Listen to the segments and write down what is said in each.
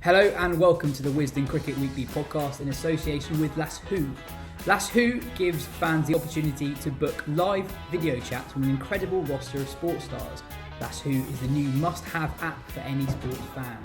Hello and welcome to the Wisden Cricket Weekly podcast in association with Lasshoo. Lasshoo gives fans the opportunity to book live video chats with an incredible roster of sports stars. Lasshoo is the new must-have app for any sports fan.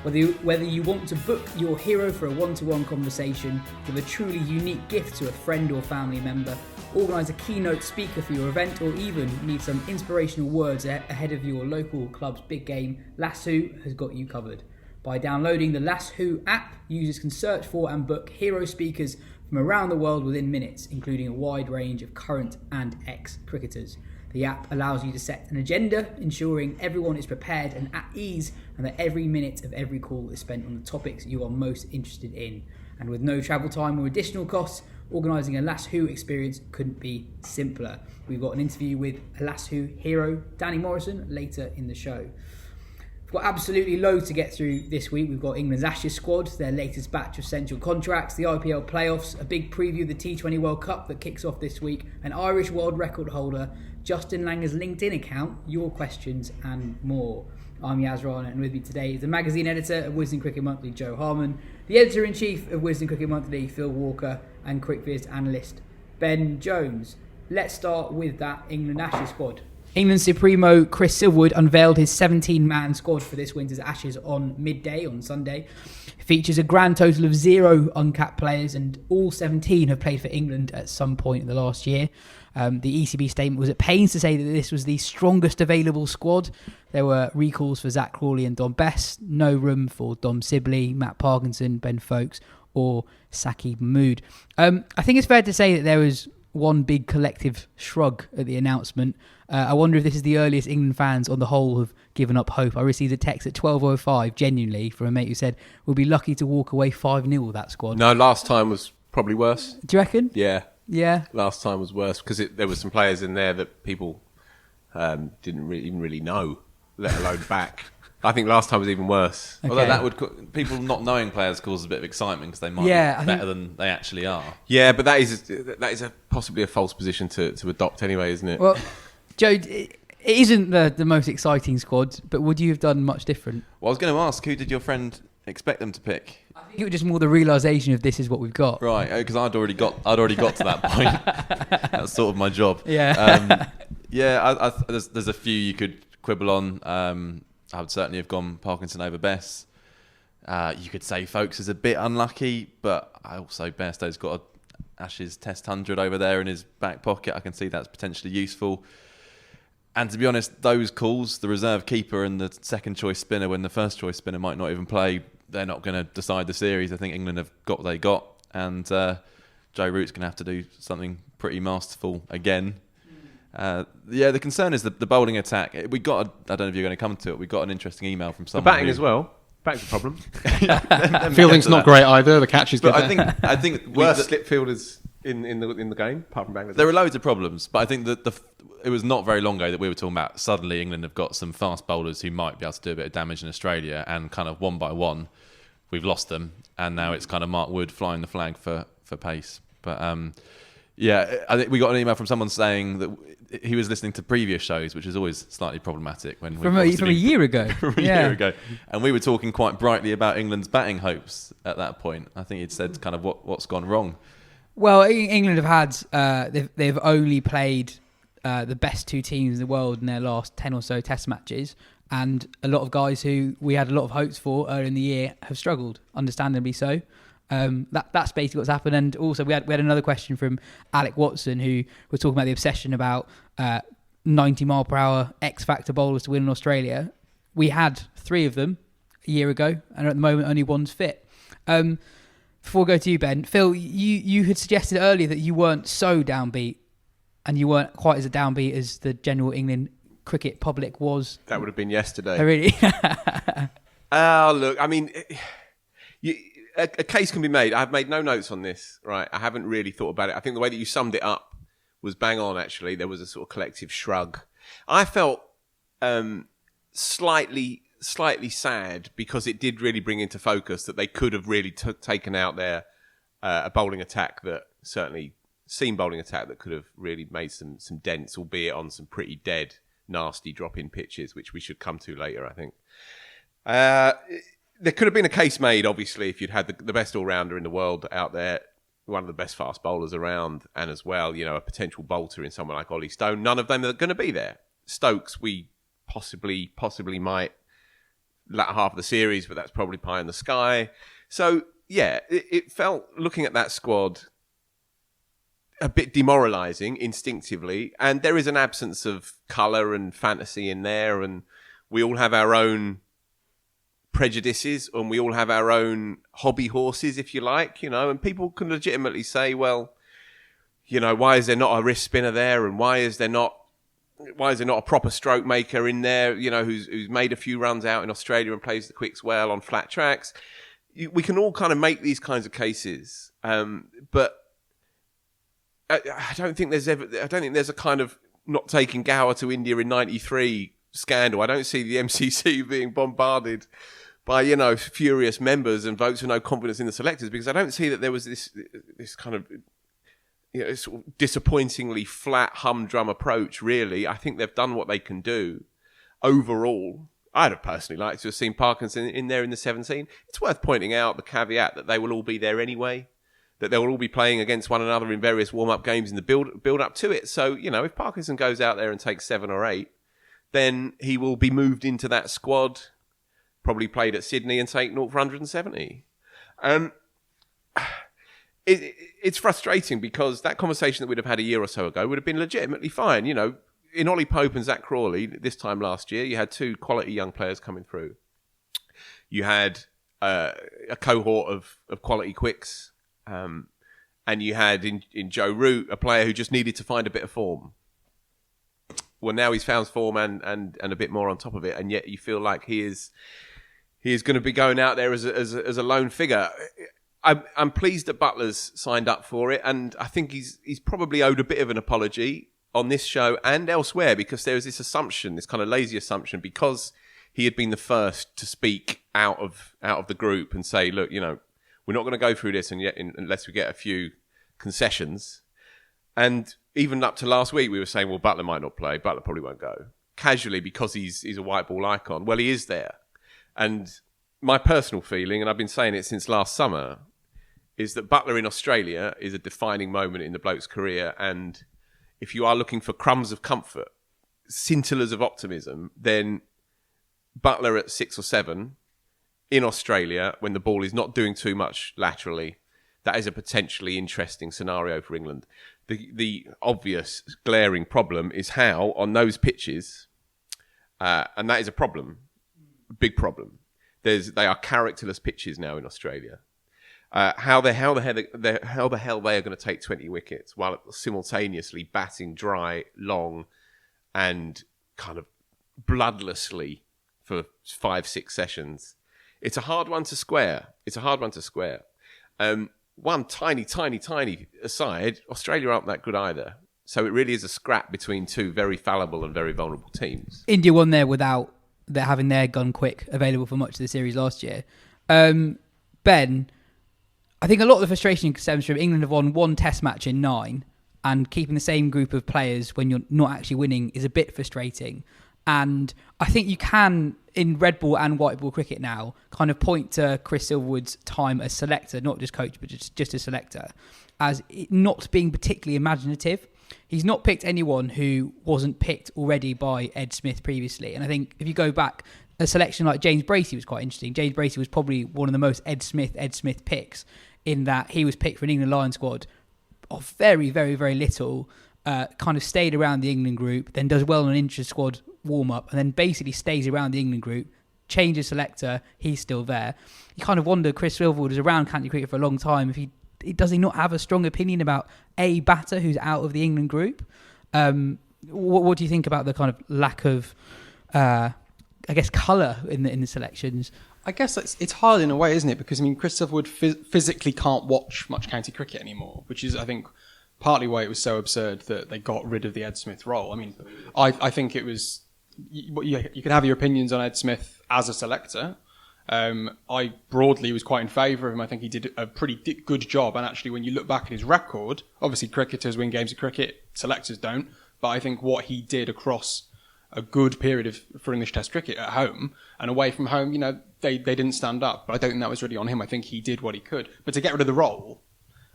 Whether you want to book your hero for a one-to-one conversation, give a truly unique gift to a friend or family member, organise a keynote speaker for your event, or even need some inspirational words ahead of your local club's big game, Lasshoo has got you covered. By downloading the Lasshoo app, users can search for and book hero speakers from around the world within minutes, including a wide range of current and ex-cricketers. The app allows you to set an agenda, ensuring everyone is prepared and at ease, and that every minute of every call is spent on the topics you are most interested in. And with no travel time or additional costs, organising a Lasshoo experience couldn't be simpler. We've got an interview with a Lasshoo hero, Danny Morrison, later in the show. We've got absolutely loads to get through this week. We've got England's Ashes squad, their latest batch of central contracts, the IPL playoffs, a big preview of the T20 World Cup that kicks off this week, an Irish world record holder, Justin Langer's LinkedIn account, your questions and more. I'm Yas Rana, and with me today is the magazine editor of Wisden Cricket Monthly, Jo Harman, the editor-in-chief of Wisden Cricket Monthly, Phil Walker, and CricViz analyst, Ben Jones. Let's start with that England Ashes squad. England Supremo Chris Silverwood unveiled his 17-man squad for this winter's Ashes on midday on Sunday. It features a grand total of 0 uncapped players, and all 17 have played for England at some point in the last year. The ECB statement was at pains to say that this was the strongest available squad. There were recalls for Zach Crawley and Dom Bess, no room for Dom Sibley, Matt Parkinson, Ben Folkes or Saqib Mahmood. I think it's fair to say that there was one big collective shrug at the announcement. I wonder if this is the earliest England fans on the whole have given up hope. I received a text at 12:05, genuinely, from a mate who said, we'll be lucky to walk away 5-0 with that squad. No, last time was probably worse. Do you reckon? Yeah. Last time was worse because there were some players in there that people didn't even really know, let alone back. I think last time was even worse. Okay. Although that would people not knowing players causes a bit of excitement because they might be better than they actually are. Yeah, but that is possibly a false position to adopt anyway, isn't it? Well, Joe, it isn't the most exciting squad, but would you have done much different? Well, I was going to ask, who did your friend expect them to pick? I think it was just more the realisation of this is what we've got. Right, because I'd already got to that point. That's sort of my job. Yeah. There's a few you could quibble on. I would certainly have gone Parkinson over Bess. You could say Folkes is a bit unlucky, but I also Bairstow's got a Ashes Test 100 over there in his back pocket. I can see that's potentially useful. And to be honest, those calls, the reserve keeper and the second choice spinner when the first choice spinner might not even play, they're not going to decide the series. I think England have got what they got, and Joe Root's going to have to do something pretty masterful again. The concern is the bowling attack. I don't know if you're going to come to it. We got an interesting email from someone. The batting as well. Batting's a problem. Fielding's not great either. The catch is good. But I think worst slip fielders in the game, apart from Bangladesh. There are loads of problems, but I think that it was not very long ago that we were talking about suddenly England have got some fast bowlers who might be able to do a bit of damage in Australia, and kind of one by one we've lost them, and now it's kind of Mark Wood flying the flag for pace. But I think we got an email from someone saying that he was listening to previous shows, which is always slightly problematic when from a year ago. From a year ago, and we were talking quite brightly about England's batting hopes at that point. I think he'd said kind of what's gone wrong. Well, England have had they've only played the best two teams in the world in their last 10 or so Test matches, and a lot of guys who we had a lot of hopes for earlier in the year have struggled, understandably so. That's basically what's happened. And also we had another question from Alec Watson, who was talking about the obsession about 90 mile per hour X factor bowlers to win in Australia. We had 3 of them a year ago, and at the moment only one's fit. Before we go to you, Ben, Phil, you had suggested earlier that you weren't so downbeat, and you weren't quite as downbeat as the general England cricket public was. That would have been yesterday. Oh, really? Look, I mean, a case can be made. I've made no notes on this, right? I haven't really thought about it. I think the way that you summed it up was bang on, actually. There was a sort of collective shrug. I felt slightly sad because it did really bring into focus that they could have really taken out their a bowling attack that certainly seam bowling attack that could have really made some dents, albeit on some pretty dead, nasty drop-in pitches, which we should come to later, I think. there could have been a case made, obviously, if you'd had the best all-rounder in the world out there, one of the best fast bowlers around, and as well, a potential bolter in someone like Ollie Stone. None of them are going to be there. Stokes, we possibly might latter half of the series, but that's probably pie in the sky. So, yeah, it felt, looking at that squad, a bit demoralising instinctively, and there is an absence of colour and fantasy in there, and we all have our own prejudices, and we all have our own hobby horses, if you like, and people can legitimately say, well, why is there not a wrist spinner there, and why is there not a proper stroke maker in there, who's made a few runs out in Australia and plays the quicks well on flat tracks. We can all kind of make these kinds of cases, but I don't think there's a kind of not taking Gower to India in '93 scandal. I don't see the MCC being bombarded by furious members and votes with no confidence in the selectors, because I don't see that there was this kind of sort of disappointingly flat humdrum approach. Really, I think they've done what they can do overall. I'd have personally liked to have seen Parkinson in there in the 17. It's worth pointing out the caveat that they will all be there anyway, that they will all be playing against one another in various warm-up games in the build up to it. So, if Parkinson goes out there and takes 7 or 8, then he will be moved into that squad, probably played at Sydney and take 0 for 170. It's frustrating because that conversation that we'd have had a year or so ago would have been legitimately fine. In Ollie Pope and Zach Crawley, this time last year, you had 2 quality young players coming through. You had a cohort of quality quicks, and you had in Joe Root a player who just needed to find a bit of form. Well, now he's found form and a bit more on top of it, and yet you feel like he is going to be going out there as a lone figure. I'm pleased that Butler's signed up for it, and I think he's probably owed a bit of an apology on this show and elsewhere, because there was this assumption, this kind of lazy assumption, because he had been the first to speak out of the group and say, look, we're not going to go through this unless we get a few concessions. And even up to last week, we were saying, well, Butler might not play. Butler probably won't go. Casually, because he's a white ball icon. Well, he is there. And my personal feeling, and I've been saying it since last summer, is that Butler in Australia is a defining moment in the bloke's career. And if you are looking for crumbs of comfort, scintillas of optimism, then Butler at 6 or 7 in Australia, when the ball is not doing too much laterally, that is a potentially interesting scenario for England. The obvious glaring problem is how on those pitches, and that is a problem, big problem. They are characterless pitches now in Australia. How the hell they are going to take 20 wickets while simultaneously batting dry, long, and kind of bloodlessly for 5-6 sessions. It's a hard one to square. One tiny aside, Australia aren't that good either. So it really is a scrap between 2 very fallible and very vulnerable teams. India won there without having their gun quick available for much of the series last year. Ben, I think a lot of the frustration stems from England have won 1 test match in 9, and keeping the same group of players when you're not actually winning is a bit frustrating. And I think you can, in red ball and white ball cricket now, kind of point to Chris Silverwood's time as selector, not just coach, but just as selector, as not being particularly imaginative. He's not picked anyone who wasn't picked already by Ed Smith previously. And I think if you go back, a selection like James Bracey was quite interesting. James Bracey was probably one of the most Ed Smith picks, in that he was picked for an England Lions squad of very, very, very little, kind of stayed around the England group, then does well on an inter-squad warm-up, and then basically stays around the England group, changes selector, he's still there. You kind of wonder, Chris Silverwood was around county cricket for a long time, if does he not have a strong opinion about a batter who's out of the England group? What do you think about the kind of lack of, colour in the selections? I guess it's hard in a way, isn't it? Because, Chris Silverwood physically can't watch much county cricket anymore, which is, I think, partly why it was so absurd that they got rid of the Ed Smith role. I think it was... You can have your opinions on Ed Smith as a selector. I broadly was quite in favour of him. I think he did a pretty good job. And actually, when you look back at his record, obviously cricketers win games of cricket, selectors don't. But I think what he did across a good period for English Test cricket at home, and away from home, they didn't stand up. But I don't think that was really on him. I think he did what he could. But to get rid of the role,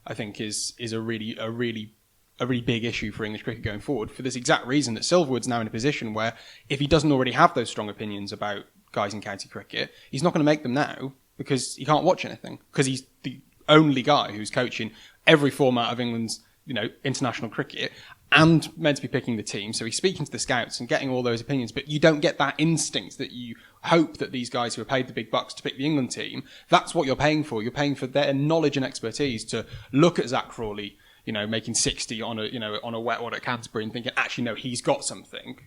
I think is a really big issue for English cricket going forward, for this exact reason that Silverwood's now in a position where if he doesn't already have those strong opinions about guys in county cricket, he's not going to make them now because he can't watch anything, because he's the only guy who's coaching every format of England's international cricket and meant to be picking the team. So he's speaking to the scouts and getting all those opinions, but you don't get that instinct that you hope that these guys who are paid the big bucks to pick the England team, that's what you're paying for. You're paying for their knowledge and expertise to look at Zach Crawley, making 60 on a wet one at Canterbury and thinking, actually, no, he's got something.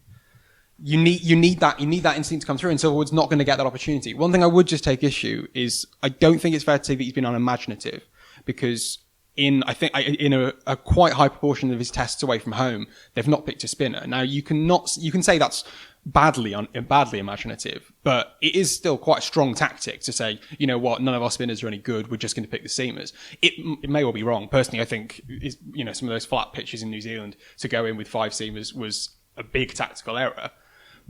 You need that instinct to come through, and Silverwood's not going to get that opportunity. One thing I would just take issue is I don't think it's fair to say that he's been unimaginative, because in a quite high proportion of his tests away from home, they've not picked a spinner. Now you can say that's badly imaginative, but it is still quite a strong tactic to say, you know what, none of our spinners are any good, we're just going to pick the seamers. It may well be wrong. Personally, I think some of those flat pitches in New Zealand to go in with 5 seamers was a big tactical error.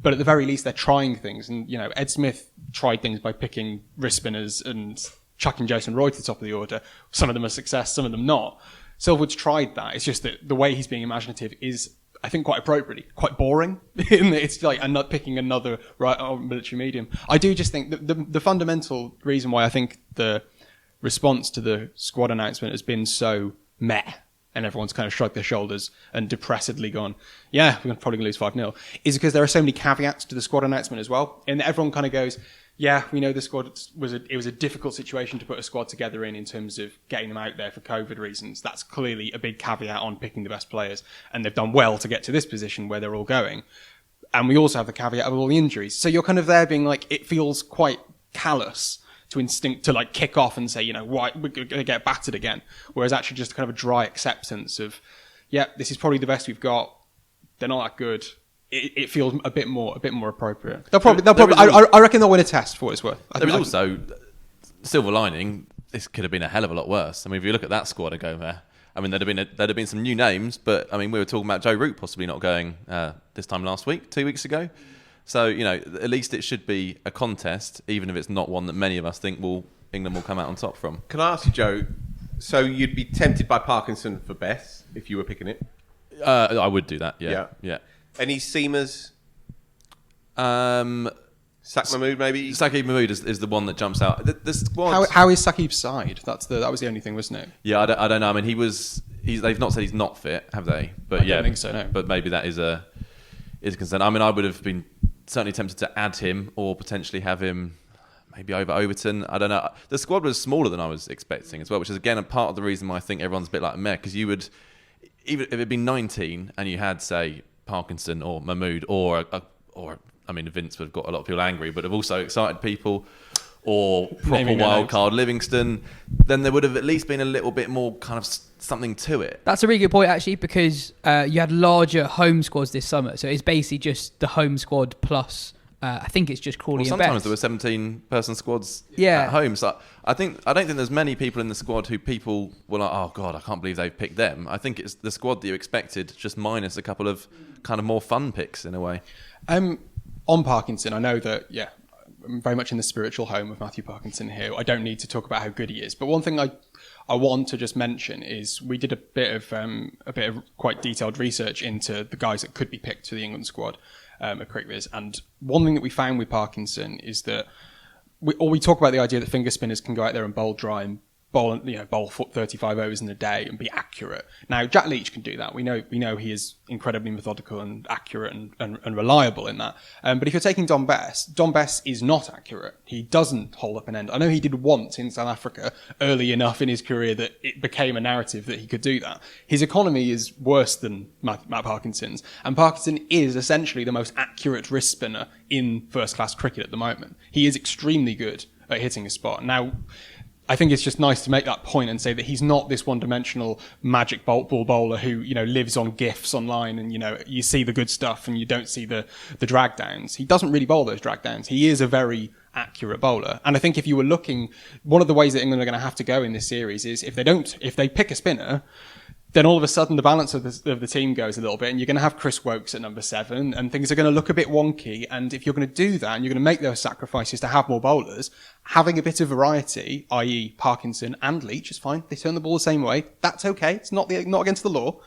But at the very least, they're trying things. And, Ed Smith tried things by picking wrist spinners and chucking Jason Roy to the top of the order. Some of them are success, some of them not. Silverwood's tried that. It's just that the way he's being imaginative is, I think, quite appropriately, quite boring. It's like I'm not picking another military medium. I do just think that the fundamental reason why I think the response to the squad announcement has been so meh, and everyone's kind of shrugged their shoulders and depressedly gone, yeah, we're probably going to lose 5-0, is because there are so many caveats to the squad announcement as well. And everyone kind of goes, yeah, we know the squad was a difficult situation to put a squad together in terms of getting them out there for COVID reasons. That's clearly a big caveat on picking the best players. And they've done well to get to this position where they're all going. And we also have the caveat of all the injuries. So you're kind of there being like, it feels quite callous to like kick off and say, why we're going to get battered again. Whereas actually just kind of a dry acceptance of, yeah, this is probably the best we've got. They're not that good. It feels a bit more appropriate. They'll probably. I reckon they'll win a test for what it's worth. There was also silver lining. This could have been a hell of a lot worse. I mean, if you look at that squad and go there, I mean, there'd have been some new names, but I mean, we were talking about Joe Root possibly not going this time last week, 2 weeks ago. So at least it should be a contest, even if it's not one that many of us think England will come out on top from. Can I ask you, Joe? So you'd be tempted by Parkinson for Bess if you were picking it? I would do that. Yeah. Any seamers? Saqib Mahmood, maybe? Saqib Mahmood is the one that jumps out. The squad. How is Saqib's side? That was the only thing, wasn't it? Yeah, I don't know. I mean, they've not said he's not fit, have they? But I don't think so, no. But maybe that is a concern. I mean, I would have been certainly tempted to add him or potentially have him maybe over Overton. I don't know. The squad was smaller than I was expecting as well, which is again a part of the reason why I think everyone's a bit like meh, because you would, even if it had been 19 and you had, say, Parkinson or Mahmood or I mean, Vince would have got a lot of people angry, but have also excited people, or proper wild card Livingston, then there would have at least been a little bit more kind of something to it. That's a really good point, actually, because you had larger home squads this summer, so it's basically just the home squad plus I think it's just Crawley and Bess. Sometimes there were 17-person squads at home. So I don't think there's many people in the squad who people were like, oh God, I can't believe they've picked them. I think it's the squad that you expected, just minus a couple of kind of more fun picks in a way. On Parkinson, I know that, I'm very much in the spiritual home of Matthew Parkinson here. I don't need to talk about how good he is. But one thing I want to just mention is we did a bit of quite detailed research into the guys that could be picked to the England squad at CricViz. And one thing that we found with Parkinson is that we talk about the idea that finger spinners can go out there and bowl dry and bowl 35 overs in a day and be accurate. Now, Jack Leach can do that. We know he is incredibly methodical and accurate and reliable in that. But if you're taking Don Bess is not accurate. He doesn't hold up an end. I know he did once in South Africa early enough in his career that it became a narrative that he could do that. His economy is worse than Matt Parkinson's, and Parkinson is essentially the most accurate wrist spinner in first-class cricket at the moment. He is extremely good at hitting a spot. Now, I think it's just nice to make that point and say that he's not this one-dimensional magic ball bowler who, lives on GIFs online and, you see the good stuff and you don't see the drag downs. He doesn't really bowl those drag downs. He is a very accurate bowler. And I think if you were looking, one of the ways that England are going to have to go in this series is if they pick a spinner, then all of a sudden the balance of the team goes a little bit, and you're going to have Chris Wokes at number 7, and things are going to look a bit wonky. And if you're going to do that, and you're going to make those sacrifices to have more bowlers, having a bit of variety, i.e. Parkinson and Leach, is fine. They turn the ball the same way. That's okay. It's not against the law.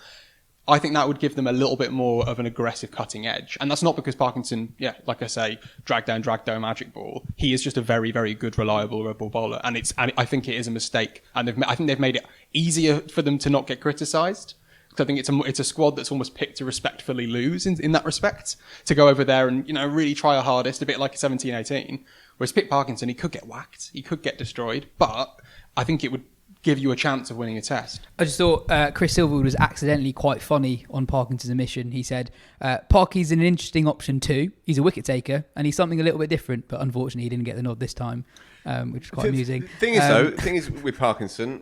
I think that would give them a little bit more of an aggressive cutting edge. And that's not because Parkinson, like I say, drag down, magic ball. He is just a very, very good, reliable red ball bowler. And I think it is a mistake. And I think they've made it easier for them to not get criticised. Because I think it's a squad that's almost picked to respectfully lose in that respect. To go over there and, really try our hardest, a bit like a 17-18. Whereas pick Parkinson, he could get whacked. He could get destroyed. But I think it would give you a chance of winning a test. I just thought Chris Silverwood was accidentally quite funny on Parkinson's omission. He said, Parky's an interesting option too. He's a wicket taker and he's something a little bit different, but unfortunately he didn't get the nod this time, which is quite amusing. The thing is with Parkinson,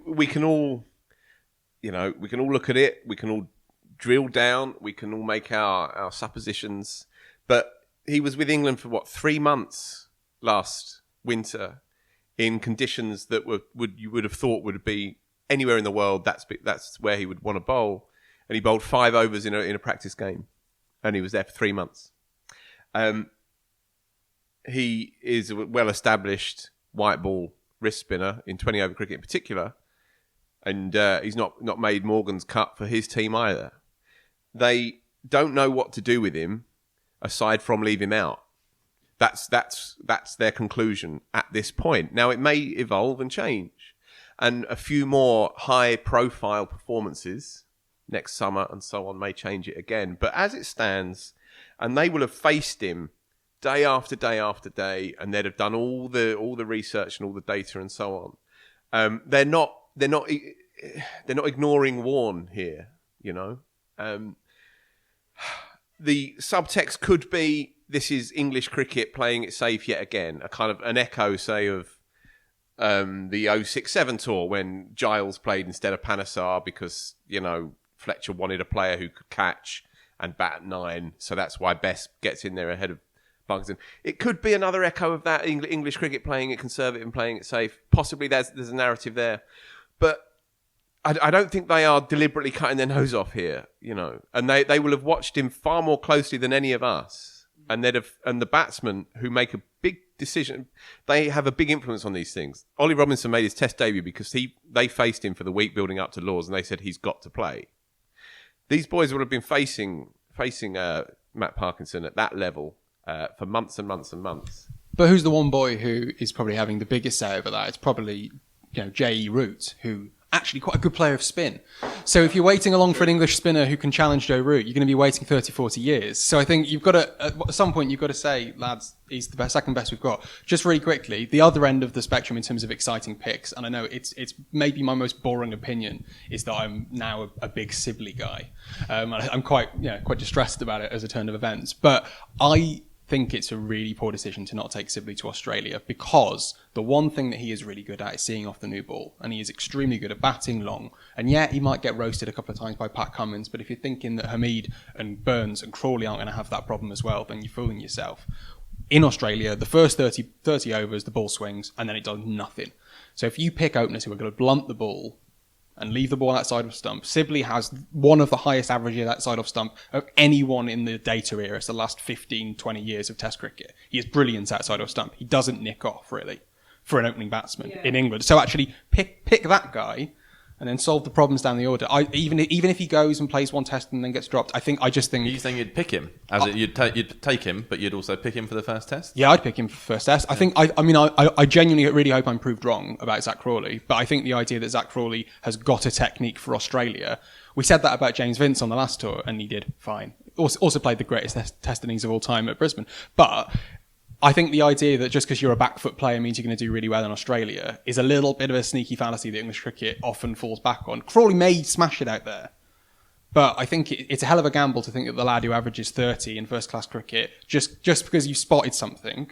we can all look at it, we can all drill down, we can all make our suppositions, but he was with England for 3 months last winter, in conditions that you would have thought would be anywhere in the world. That's where he would want to bowl, and he bowled 5 overs in a practice game, and he was there for 3 months. He is a well-established white ball wrist spinner in 20-over cricket in particular, and he's not made Morgan's cut for his team either. They don't know what to do with him aside from leave him out. That's their conclusion at this point. Now, it may evolve and change. And a few more high-profile performances next summer and so on may change it again. But as it stands, and they will have faced him day after day after day, and they'd have done all the research and all the data and so on. They're not ignoring Warne here, The subtext could be, this is English cricket playing it safe yet again. A kind of an echo, say, of the 06-07 tour when Giles played instead of Panesar because, Fletcher wanted a player who could catch and bat at 9. So that's why Best gets in there ahead of Parkinson. It could be another echo of that English cricket playing it conservative and playing it safe. Possibly there's a narrative there. But I don't think they are deliberately cutting their nose off here, And they will have watched him far more closely than any of us. And the batsmen who make a big decision, they have a big influence on these things. Ollie Robinson made his Test debut because they faced him for the week building up to Lords, and they said he's got to play. These boys would have been facing Matt Parkinson at that level for months and months and months. But who's the one boy who is probably having the biggest say over that? It's probably J.E. Root, who actually quite a good player of spin. So if you're waiting along for an English spinner who can challenge Joe Root, you're going to be waiting 30, 40 years. So I think you've got to, at some point, you've got to say, lads, he's the best, second best we've got. Just really quickly, the other end of the spectrum in terms of exciting picks, and I know it's maybe my most boring opinion, is that I'm now a big Sibley guy. I'm quite distressed about it as a turn of events. But I think it's a really poor decision to not take Sibley to Australia, because the one thing that he is really good at is seeing off the new ball, and he is extremely good at batting long. And he might get roasted a couple of times by Pat Cummins, but if you're thinking that Hamid and Burns and Crawley aren't going to have that problem as well, then you're fooling yourself. In Australia, the first 30 overs, the ball swings, and then it does nothing. So if you pick openers who are going to blunt the ball and leave the ball outside of stump, Sibley has one of the highest averages outside of stump of anyone in the data era. It's the last 15, 20 years of Test cricket. He is brilliant outside of stump. He doesn't nick off, really, for an opening batsman in England. So actually, pick that guy and then solve the problems down the order. Even if he goes and plays one test and then gets dropped, I just think... Are you saying you'd pick him? You'd take him, but you'd also pick him for the first test? Yeah, I'd pick him for the first test. Yeah. I genuinely really hope I'm proved wrong about Zach Crawley, but I think the idea that Zach Crawley has got a technique for Australia... We said that about James Vince on the last tour, and he did fine. Also played the greatest test innings of all time at Brisbane. But... I think the idea that just because you're a back foot player means you're going to do really well in Australia is a little bit of a sneaky fallacy that English cricket often falls back on. Crawley may smash it out there, but I think it's a hell of a gamble to think that the lad who averages 30 in first-class cricket, just because you spotted something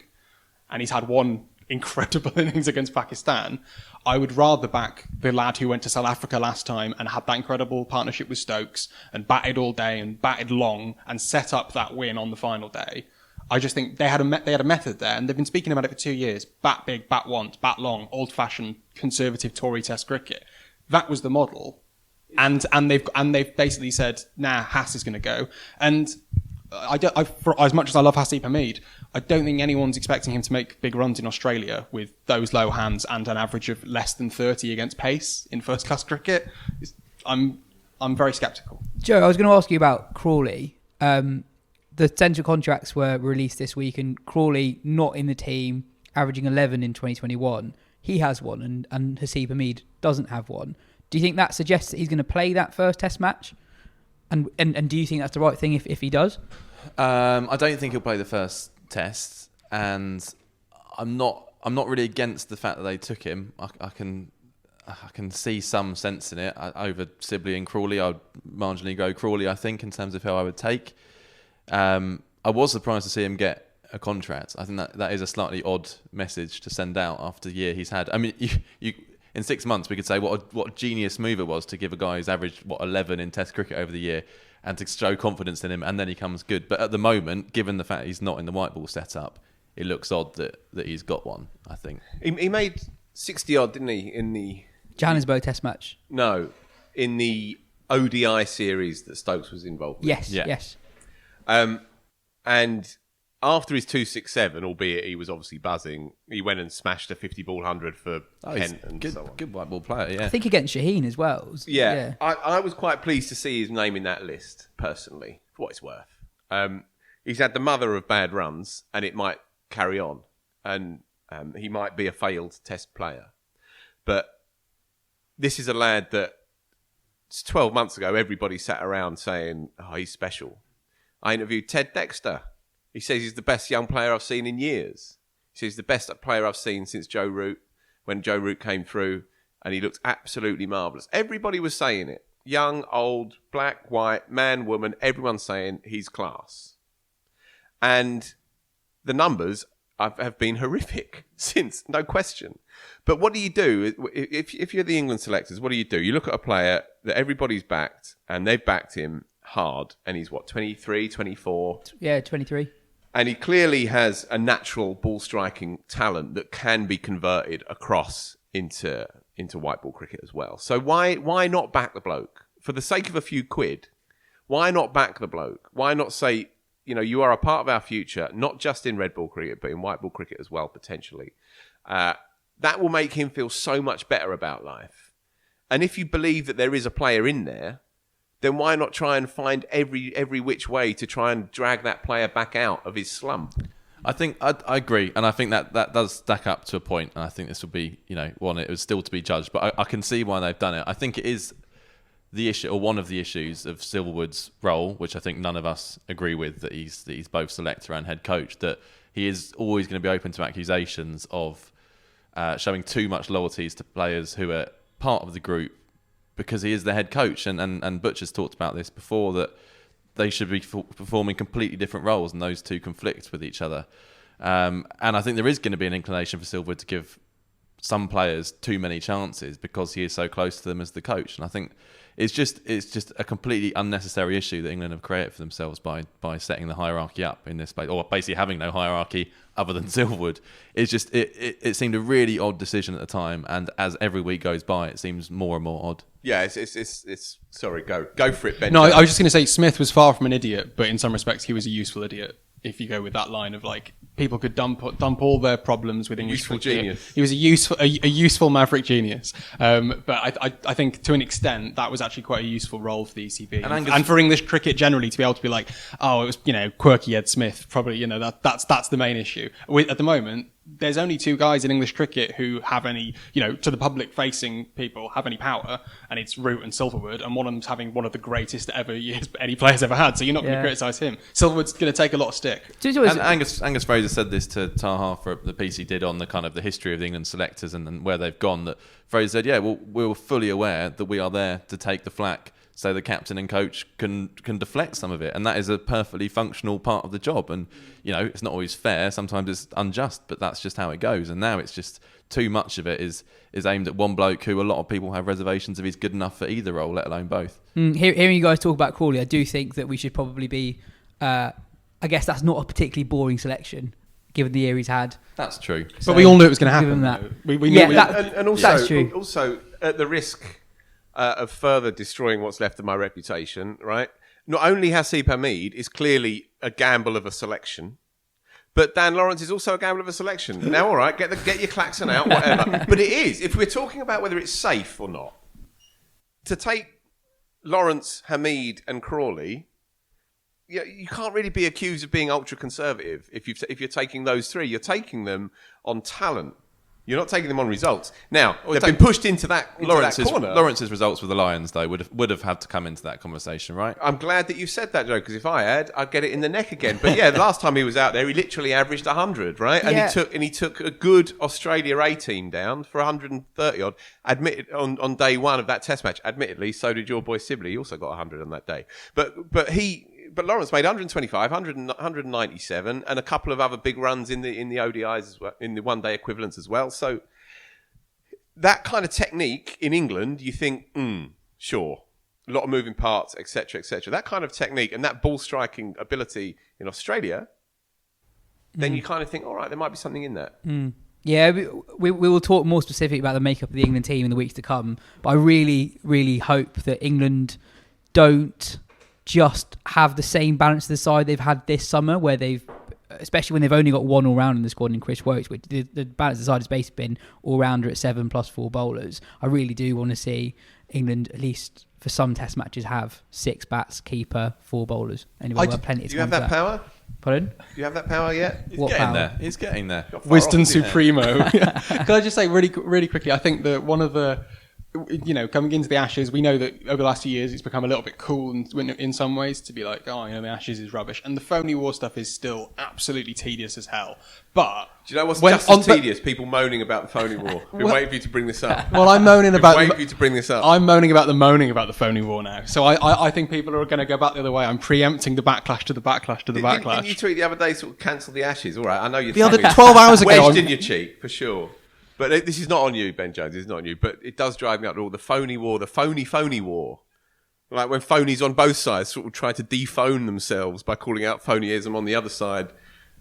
and he's had one incredible innings against Pakistan, I would rather back the lad who went to South Africa last time and had that incredible partnership with Stokes and batted all day and batted long and set up that win on the final day. I just think they had a method there, and they've been speaking about it for 2 years. Bat big, bat once, bat long, old-fashioned, conservative Tory Test cricket. That was the model, and they've basically said, nah, Haas is going to go. And for as much as I love Haseeb Hameed, I don't think anyone's expecting him to make big runs in Australia with those low hands and an average of less than 30 against pace in first class cricket. I'm very sceptical. Joe, I was going to ask you about Crawley. The central contracts were released this week, and Crawley not in the team, averaging 11 in 2021. He has one, and Haseeb Hameed doesn't have one. Do you think that suggests that he's going to play that first Test match? And do you think that's the right thing if he does? I don't think he'll play the first Test, and I'm not really against the fact that they took him. I can see some sense in it. Over Sibley and Crawley, I would marginally go Crawley, I think, in terms of who I would take. I was surprised to see him get a contract. I think that is a slightly odd message to send out after the year he's had. I mean, you in 6 months we could say what a genius move it was to give a guy who's averaged 11 in Test cricket over the year and to show confidence in him, and then he comes good. But at the moment, given the fact he's not in the white ball setup, it looks odd that he's got one. I think he made 60 odd, didn't he, in the Johannesburg Test match? No, in the ODI series that Stokes was involved with. Yes. And after his 267, albeit he was obviously buzzing, he went and smashed a 50-ball 100 for Kent and good, so on. Good white ball player, yeah. I think against Shaheen as well. Yeah. I was quite pleased to see his name in that list, personally, for what it's worth. He's had the mother of bad runs, and it might carry on. And he might be a failed Test player. But this is a lad that 12 months ago, everybody sat around saying, oh, he's special. I interviewed Ted Dexter. He says he's the best young player I've seen in years. He says he's the best player I've seen since Joe Root, when Joe Root came through, and he looked absolutely marvellous. Everybody was saying it. Young, old, black, white, man, woman, everyone's saying he's class. And the numbers have been horrific since, no question. But what do you do? If you're the England selectors, what do? You look at a player that everybody's backed, and they've backed him hard, and he's 23, 24? Yeah, 23. And he clearly has a natural ball striking talent that can be converted across into white ball cricket as well. So why not back the bloke? For the sake of a few quid, why not back the bloke? Why not say, you are a part of our future, not just in red ball cricket, but in white ball cricket as well, potentially. That will make him feel so much better about life. And if you believe that there is a player in there, then why not try and find every which way to try and drag that player back out of his slump? I think I agree, and I think that does stack up to a point, and I think this will be, one, it was still to be judged, but I can see why they've done it. I think it is the issue, or one of the issues of Silverwood's role, which I think none of us agree with, that he's both selector and head coach, that he is always going to be open to accusations of showing too much loyalties to players who are part of the group, because he is the head coach, and Butcher's talked about this before, that they should be performing completely different roles, and those two conflict with each other. And I think there is going to be an inclination for Silverwood to give some players too many chances because he is so close to them as the coach. And I think it's just a completely unnecessary issue that England have created for themselves by setting the hierarchy up in this place, or basically having no hierarchy other than Silverwood. It's just it seemed a really odd decision at the time, and as every week goes by, it seems more and more odd. Yeah, it's sorry, go for it, Ben. No, I was just going to say Smith was far from an idiot, but in some respects he was a useful idiot. If you go with that line of people could dump all their problems with English useful cricket. Genius. He was a useful maverick genius. But I think to an extent that was actually quite a useful role for the ECB and for English cricket generally, to be able to be like, oh, it was quirky Ed Smith. Probably that's the main issue. At the moment, there's only two guys in English cricket who have any, to the public facing people, have any power, and it's Root and Silverwood, and one of them's having one of the greatest ever years any player's ever had, so you're not going to criticise him. Silverwood's going to take a lot of stick. And Angus Fraser said this to Taha for the piece he did on the kind of the history of the England selectors and where they've gone, that Fraser said, yeah, well, we're fully aware that we are there to take the flak so the captain and coach can deflect some of it, and that is a perfectly functional part of the job. And it's not always fair, sometimes it's unjust, but that's just how it goes. And now it's just too much of it is aimed at one bloke who a lot of people have reservations if he's good enough for either role, let alone both. Hearing you guys talk about Crawley, I do think that we should probably be I guess that's not a particularly boring selection given the year he's had. That's true. But we all knew it was going to happen. That. We knew and also, that's true. Also, at the risk of further destroying what's left of my reputation, right? Not only Hasib Hamid is clearly a gamble of a selection, but Dan Lawrence is also a gamble of a selection. Now, all right, get your klaxon out, whatever. But it is, if we're talking about whether it's safe or not, to take Lawrence, Hamid and Crawley, you can't really be accused of being ultra-conservative if you're taking those three. You're taking them on talent. You're not taking them on results. Now, they've been pushed into that corner. Lawrence's results with the Lions, though, would have had to come into that conversation, right? I'm glad that you said that, Joe, because if I had, I'd get it in the neck again. But yeah, the last time he was out there, he literally averaged 100, right? Yeah. And he took a good Australia A team down for 130 odd. Admitted on day one of that Test match. Admittedly, so did your boy Sibley. He also got 100 on that day. But Lawrence made 125, 197, and a couple of other big runs in the ODIs as well, in the one-day equivalents as well. So that kind of technique in England, you think, sure, a lot of moving parts, etc., etc. That kind of technique and that ball striking ability in Australia, then you kind of think, all right, there might be something in that. Yeah, we will talk more specific about the makeup of the England team in the weeks to come. But I really, really hope that England don't just have the same balance of the side they've had this summer, where especially when they've only got one all-round in the squad in Chris Woakes, which the balance of the side has basically been all-rounder at 7 plus 4 bowlers. I really do want to see England, at least for some Test matches, have 6 bats, keeper, 4 bowlers. Anyway, we'll have plenty of time. Do you have that power? Pardon? Do you have that power yet? He's getting there. Wisden Supremo. Can I just say really quickly, I think that one of the, coming into the Ashes, we know that over the last few years it's become a little bit cool in some ways to be like, the Ashes is rubbish. And the phony war stuff is still absolutely tedious as hell. But do you know what's just as tedious? People moaning about the phony war. Been waiting for you to bring this up. Well, I'm moaning about waiting for you to bring this up. I'm moaning about the phony war now. So I think people are going to go back the other way. I'm preempting the backlash to the backlash to the backlash. Didn't you tweet the other day, sort of cancel the Ashes? All right, I know you're the other 12 hours ago. Wedged in your cheek, for sure. But this is not on you, Ben Jones. It's not on you. But it does drive me up to all the phony war, the phony war. Like when phonies on both sides sort of try to dephone themselves by calling out phonyism on the other side,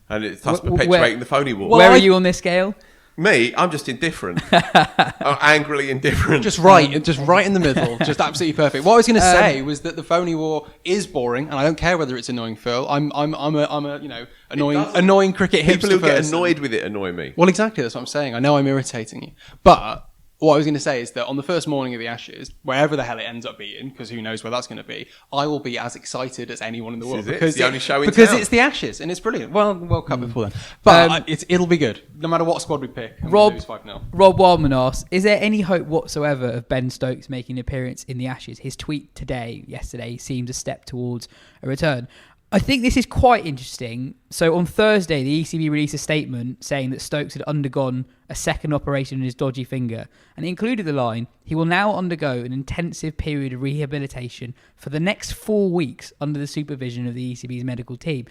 and it's thus perpetuating the phony war. Where are you on this scale? Me, I'm just indifferent. I'm angrily indifferent. Just right in the middle. Just absolutely perfect. What I was going to say was that the phony war is boring, and I don't care whether it's annoying, Phil. I'm a annoying cricket hipster. People who get annoyed with it annoy me. Well, exactly. That's what I'm saying. I know I'm irritating you, but what I was going to say is that on the first morning of the Ashes, wherever the hell it ends up being, because who knows where that's going to be, I will be as excited as anyone in the world. Because it's the only show in because town. It's the Ashes and it's brilliant. Well, the World Cup before then, but it'll be good no matter what squad we pick. Rob lose 5-0. Rob Wildman asks, is there any hope whatsoever of Ben Stokes making an appearance in the Ashes? His tweet yesterday seems a step towards a return. I think this is quite interesting. So on Thursday, the ECB released a statement saying that Stokes had undergone a second operation in his dodgy finger, and it included the line, he will now undergo an intensive period of rehabilitation for the next 4 weeks under the supervision of the ECB's medical team.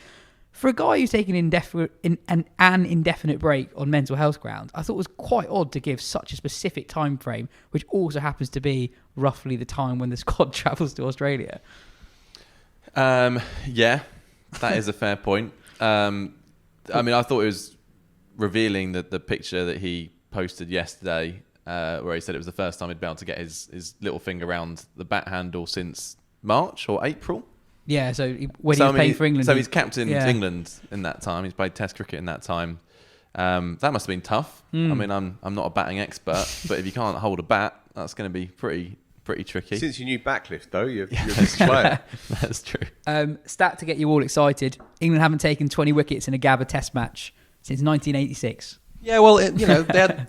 For a guy who's taken an indefinite break on mental health grounds, I thought it was quite odd to give such a specific time frame, which also happens to be roughly the time when the squad travels to Australia. Yeah, that is a fair point. I thought it was revealing that the picture that he posted yesterday, where he said it was the first time he'd been able to get his little finger around the bat handle since March or April. Yeah, so when he was playing for England. So he's captained England in that time. He's played Test cricket in that time. That must have been tough. I mean, I'm not a batting expert, but if you can't hold a bat, that's going to be pretty tricky. Since your new backlift, though, you're a good player. That's true. Stat to get you all excited. England haven't taken 20 wickets in a Gabba Test match since 1986. Yeah, well,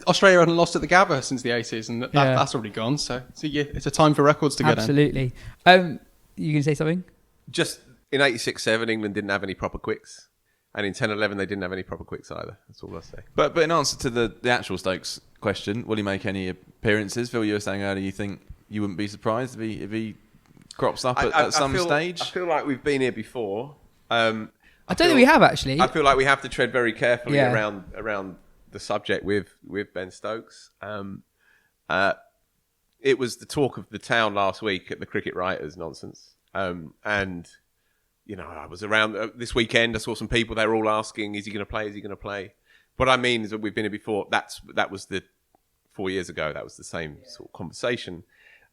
Australia hadn't lost at the Gabba since the 80s, and that's already gone. So it's a time for records to go down. Absolutely. You going to say something? Just in 86-7, England didn't have any proper quicks. And in 10-11, they didn't have any proper quicks either. That's all I'll say. But in answer to the actual Stokes question, will he make any appearances? Phil, you were saying earlier you think you wouldn't be surprised if he crops up at some stage? I feel like we've been here before. I don't think we have, actually. I feel like we have to tread very carefully around the subject with Ben Stokes. It was the talk of the town last week at the Cricket Writers nonsense. And, I was around this weekend. I saw some people, they were all asking, is he going to play? Is he going to play? What I mean is that we've been here before. That was 4 years ago. That was the same sort of conversation.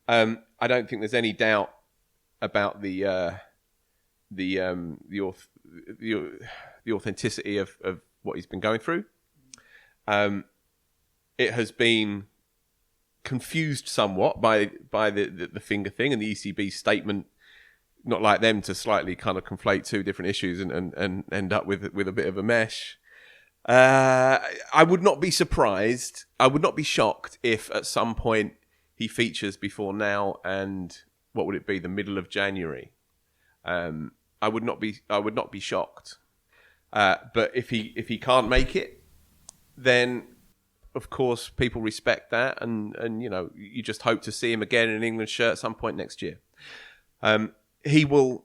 I don't think there's any doubt about the authenticity of what he's been going through. It has been confused somewhat by the finger thing and the ECB statement. Not like them to slightly kind of conflate two different issues and end up with a bit of a mesh. I would not be surprised. I would not be shocked if at some point he features before now and what would it be, the middle of January. I would not be shocked. But if he can't make it, then of course people respect that, and you just hope to see him again in an England shirt at some point next year. He will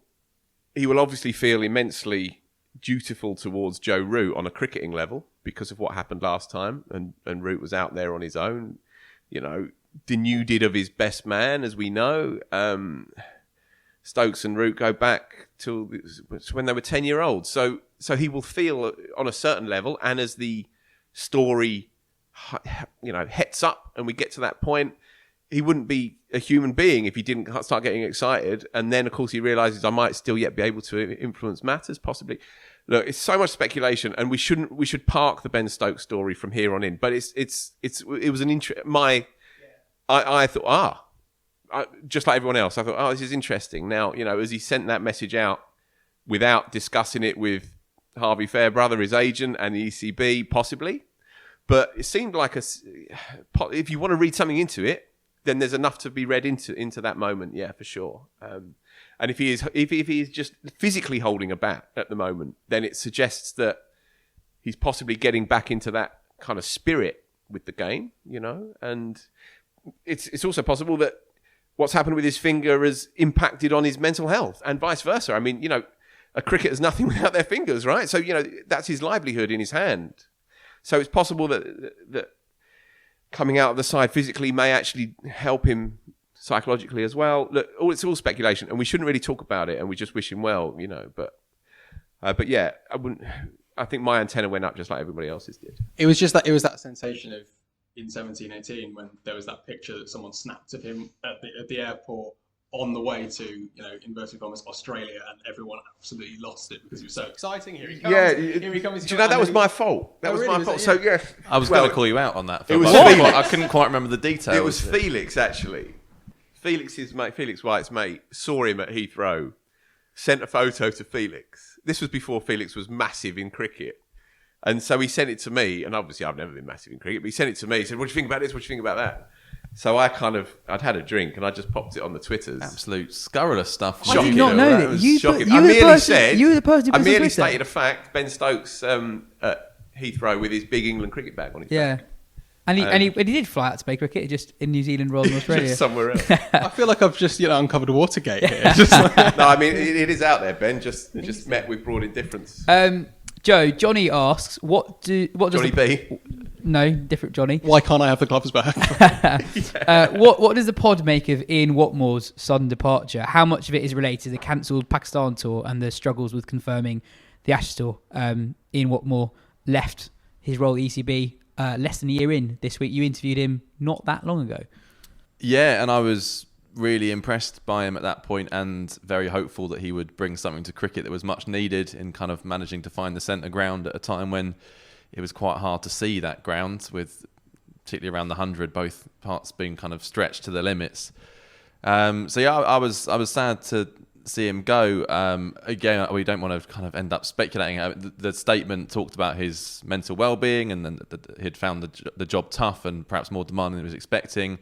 obviously feel immensely dutiful towards Joe Root on a cricketing level because of what happened last time, and Root was out there on his own, denuded of his best man, as we know. Stokes and Root go back to when they were 10-year-olds, so he will feel on a certain level, and as the story hets up and we get to that point, he wouldn't be a human being if he didn't start getting excited. And then, of course, he realises I might still yet be able to influence matters, possibly. Look, it's so much speculation, and we should park the Ben Stokes story from here on in. But it was an interest. I thought, just like everyone else, I thought, this is interesting. Now, as he sent that message out without discussing it with Harvey Fairbrother, his agent, and the ECB, possibly. But it seemed like if you want to read something into it, then there's enough to be read into that moment, yeah, for sure. And if he is just physically holding a bat at the moment, then it suggests that he's possibly getting back into that kind of spirit with the game, And it's also possible that what's happened with his finger has impacted on his mental health, and vice versa. I mean, a cricketer's nothing without their fingers, right? So that's his livelihood in his hand. So it's possible that coming out of the side physically may actually help him psychologically as well. Look, it's all speculation, and we shouldn't really talk about it, and we just wish him well, But yeah, I think my antenna went up just like everybody else's did. It was that sensation of in 17-18 when there was that picture that someone snapped of him at the airport on the way to, inverted commas, Australia, and everyone absolutely lost it because it was so exciting. Here he comes. Yeah, here he comes. Do you know, that was my fault. That was my fault. So, yeah. I was going to call you out on that. It was I couldn't quite remember the details. It was Felix, actually. Felix White's mate, saw him at Heathrow, sent a photo to Felix. This was before Felix was massive in cricket. And so he sent it to me, and obviously I've never been massive in cricket, but he sent it to me. He said, what do you think about this? What do you think about that? So I'd had a drink and I just popped it on the Twitters. Absolute scurrilous stuff. I did not know that. You were the person I merely stated a fact. Ben Stokes at Heathrow with his big England cricket bag on his back. And he did fly out to play cricket, just in New Zealand rather than Australia. Just somewhere else. I feel like I've just uncovered Watergate here. No, I mean it is out there, Ben. Just met with broad indifference. Joe, Johnny asks, what does Johnny B? No, different Johnny. Why can't I have the gloves back? What does the pod make of Ian Watmore's sudden departure? How much of it is related to the cancelled Pakistan tour and the struggles with confirming the Ashes tour? Ian Watmore left his role at ECB less than a year in this week. You interviewed him not that long ago. Yeah, and I was really impressed by him at that point and very hopeful that he would bring something to cricket that was much needed in kind of managing to find the centre ground at a time when it was quite hard to see that ground, with particularly around the 100, both parts being kind of stretched to their limits. So yeah, I was sad to see him go. Again, we don't want to kind of end up speculating. The statement talked about his mental well-being and then he'd found the job tough and perhaps more demanding than he was expecting.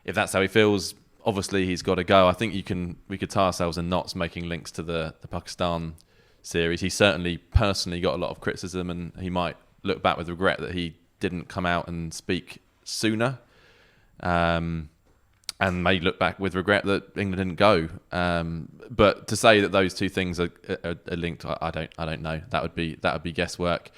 If that's how he feels, obviously he's got to go. I think we could tie ourselves in knots making links to the Pakistan series. He certainly personally got a lot of criticism, and he might look back with regret that he didn't come out and speak sooner, and may look back with regret that England didn't go. But to say that those two things are linked, I don't know. That would be guesswork.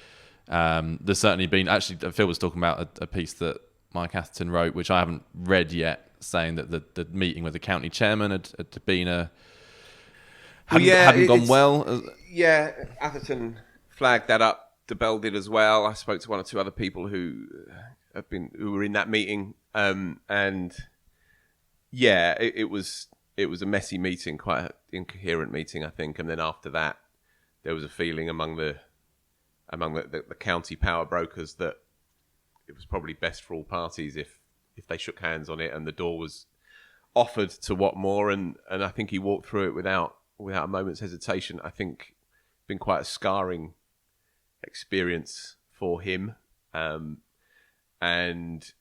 There's certainly been, actually Phil was talking about a piece that Mike Atherton wrote, which I haven't read yet, saying that the meeting with the county chairman had been hadn't gone well. Yeah, Atherton flagged that up. De Bell did as well. I spoke to one or two other people who were in that meeting, and Yeah, it was a messy meeting, quite an incoherent meeting, I think. And then after that, there was a feeling among the county power brokers that it was probably best for all parties if they shook hands on it and the door was offered to Watmore. And I think he walked through it without a moment's hesitation. I think it's been quite a scarring experience for him. And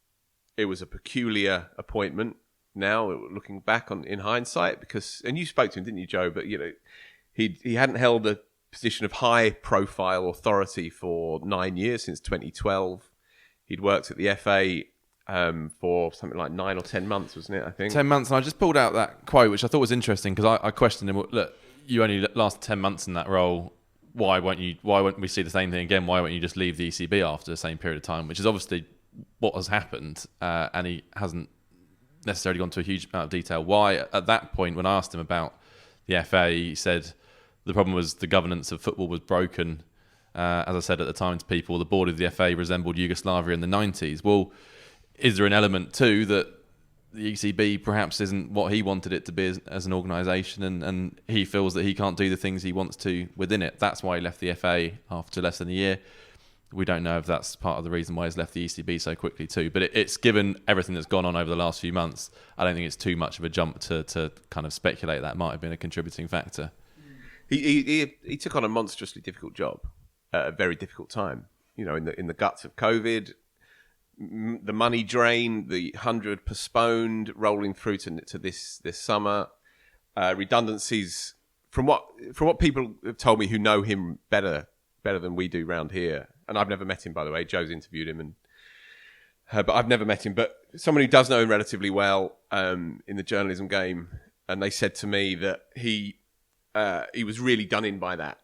it was a peculiar appointment now, looking back in hindsight, and you spoke to him, didn't you, Joe? But, he hadn't held a position of high profile authority for 9 years, since 2012. He'd worked at the FA for something like 9 or 10 months, wasn't it, I think? 10 months, and I just pulled out that quote, which I thought was interesting, because I questioned him, look, you only lasted 10 months in that role, why won't we see the same thing again? Why won't you just leave the ECB after the same period of time? Which is obviously what has happened, and he hasn't necessarily gone to a huge amount of detail. Why, at that point, when I asked him about the FA, he said the problem was the governance of football was broken. As I said at the time to people, the board of the FA resembled Yugoslavia in the 90s. Well, is there an element too that the ECB perhaps isn't what he wanted it to be as an organisation, and he feels that he can't do the things he wants to within it? That's why he left the FA after less than a year. We don't know if that's part of the reason why he's left the ECB so quickly too. But it's given everything that's gone on over the last few months, I don't think it's too much of a jump to kind of speculate that might have been a contributing factor. He took on a monstrously difficult job at a very difficult time. In the guts of COVID, the money drain, the 100 postponed, rolling through to this summer, redundancies. From what people have told me who know him better than we do round here, and I've never met him, by the way. Joe's interviewed him, but I've never met him. But someone who does know him relatively well in the journalism game, and they said to me that he was really done in by that.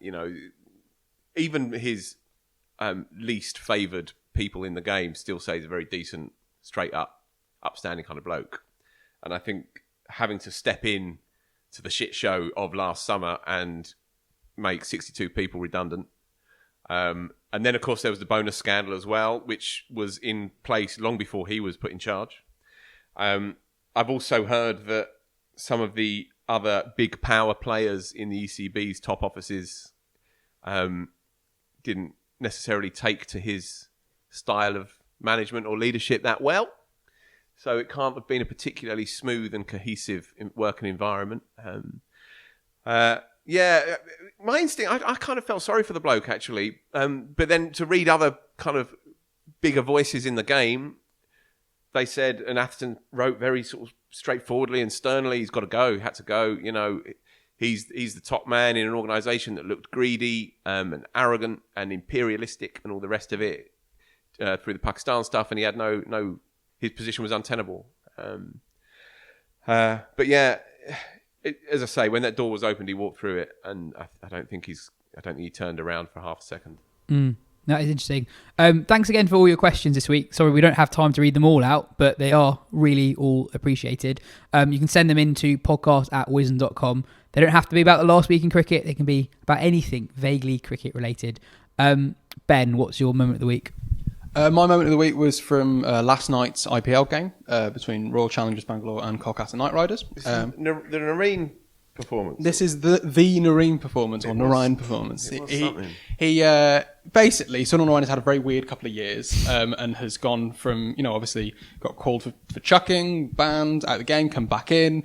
Even his least favoured people in the game still say he's a very decent, straight up, upstanding kind of bloke. And I think having to step in to the shit show of last summer and make 62 people redundant. And then, of course, there was the bonus scandal as well, which was in place long before he was put in charge. I've also heard that some of the other big power players in the ECB's top offices didn't necessarily take to his style of management or leadership that well. So it can't have been a particularly smooth and cohesive working environment. Yeah, my instinct, I kind of felt sorry for the bloke, actually. But then to read other kind of bigger voices in the game, they said, and Atherton wrote very sort of straightforwardly and sternly, he's got to go, he had to go. He's the top man in an organisation that looked greedy and arrogant and imperialistic and all the rest of it through the Pakistan stuff, and he had no his position was untenable. But yeah, as I say, when that door was opened, he walked through it, and I don't think he turned around for half a second. That is interesting. Thanks again for all your questions this week. Sorry, we don't have time to read them all out, but they are really all appreciated. You can send them in to podcast@wisden.com. They don't have to be about the last week in cricket. They can be about anything vaguely cricket related. Ben, what's your moment of the week? My moment of the week was from last night's IPL game between Royal Challengers Bangalore and Kolkata Knight Riders. The Nareen performance. This is the Nareen performance, or Narayan performance. He basically, Sunil Narayan has had a very weird couple of years and has gone from, obviously got called for chucking, banned, out of the game, come back in,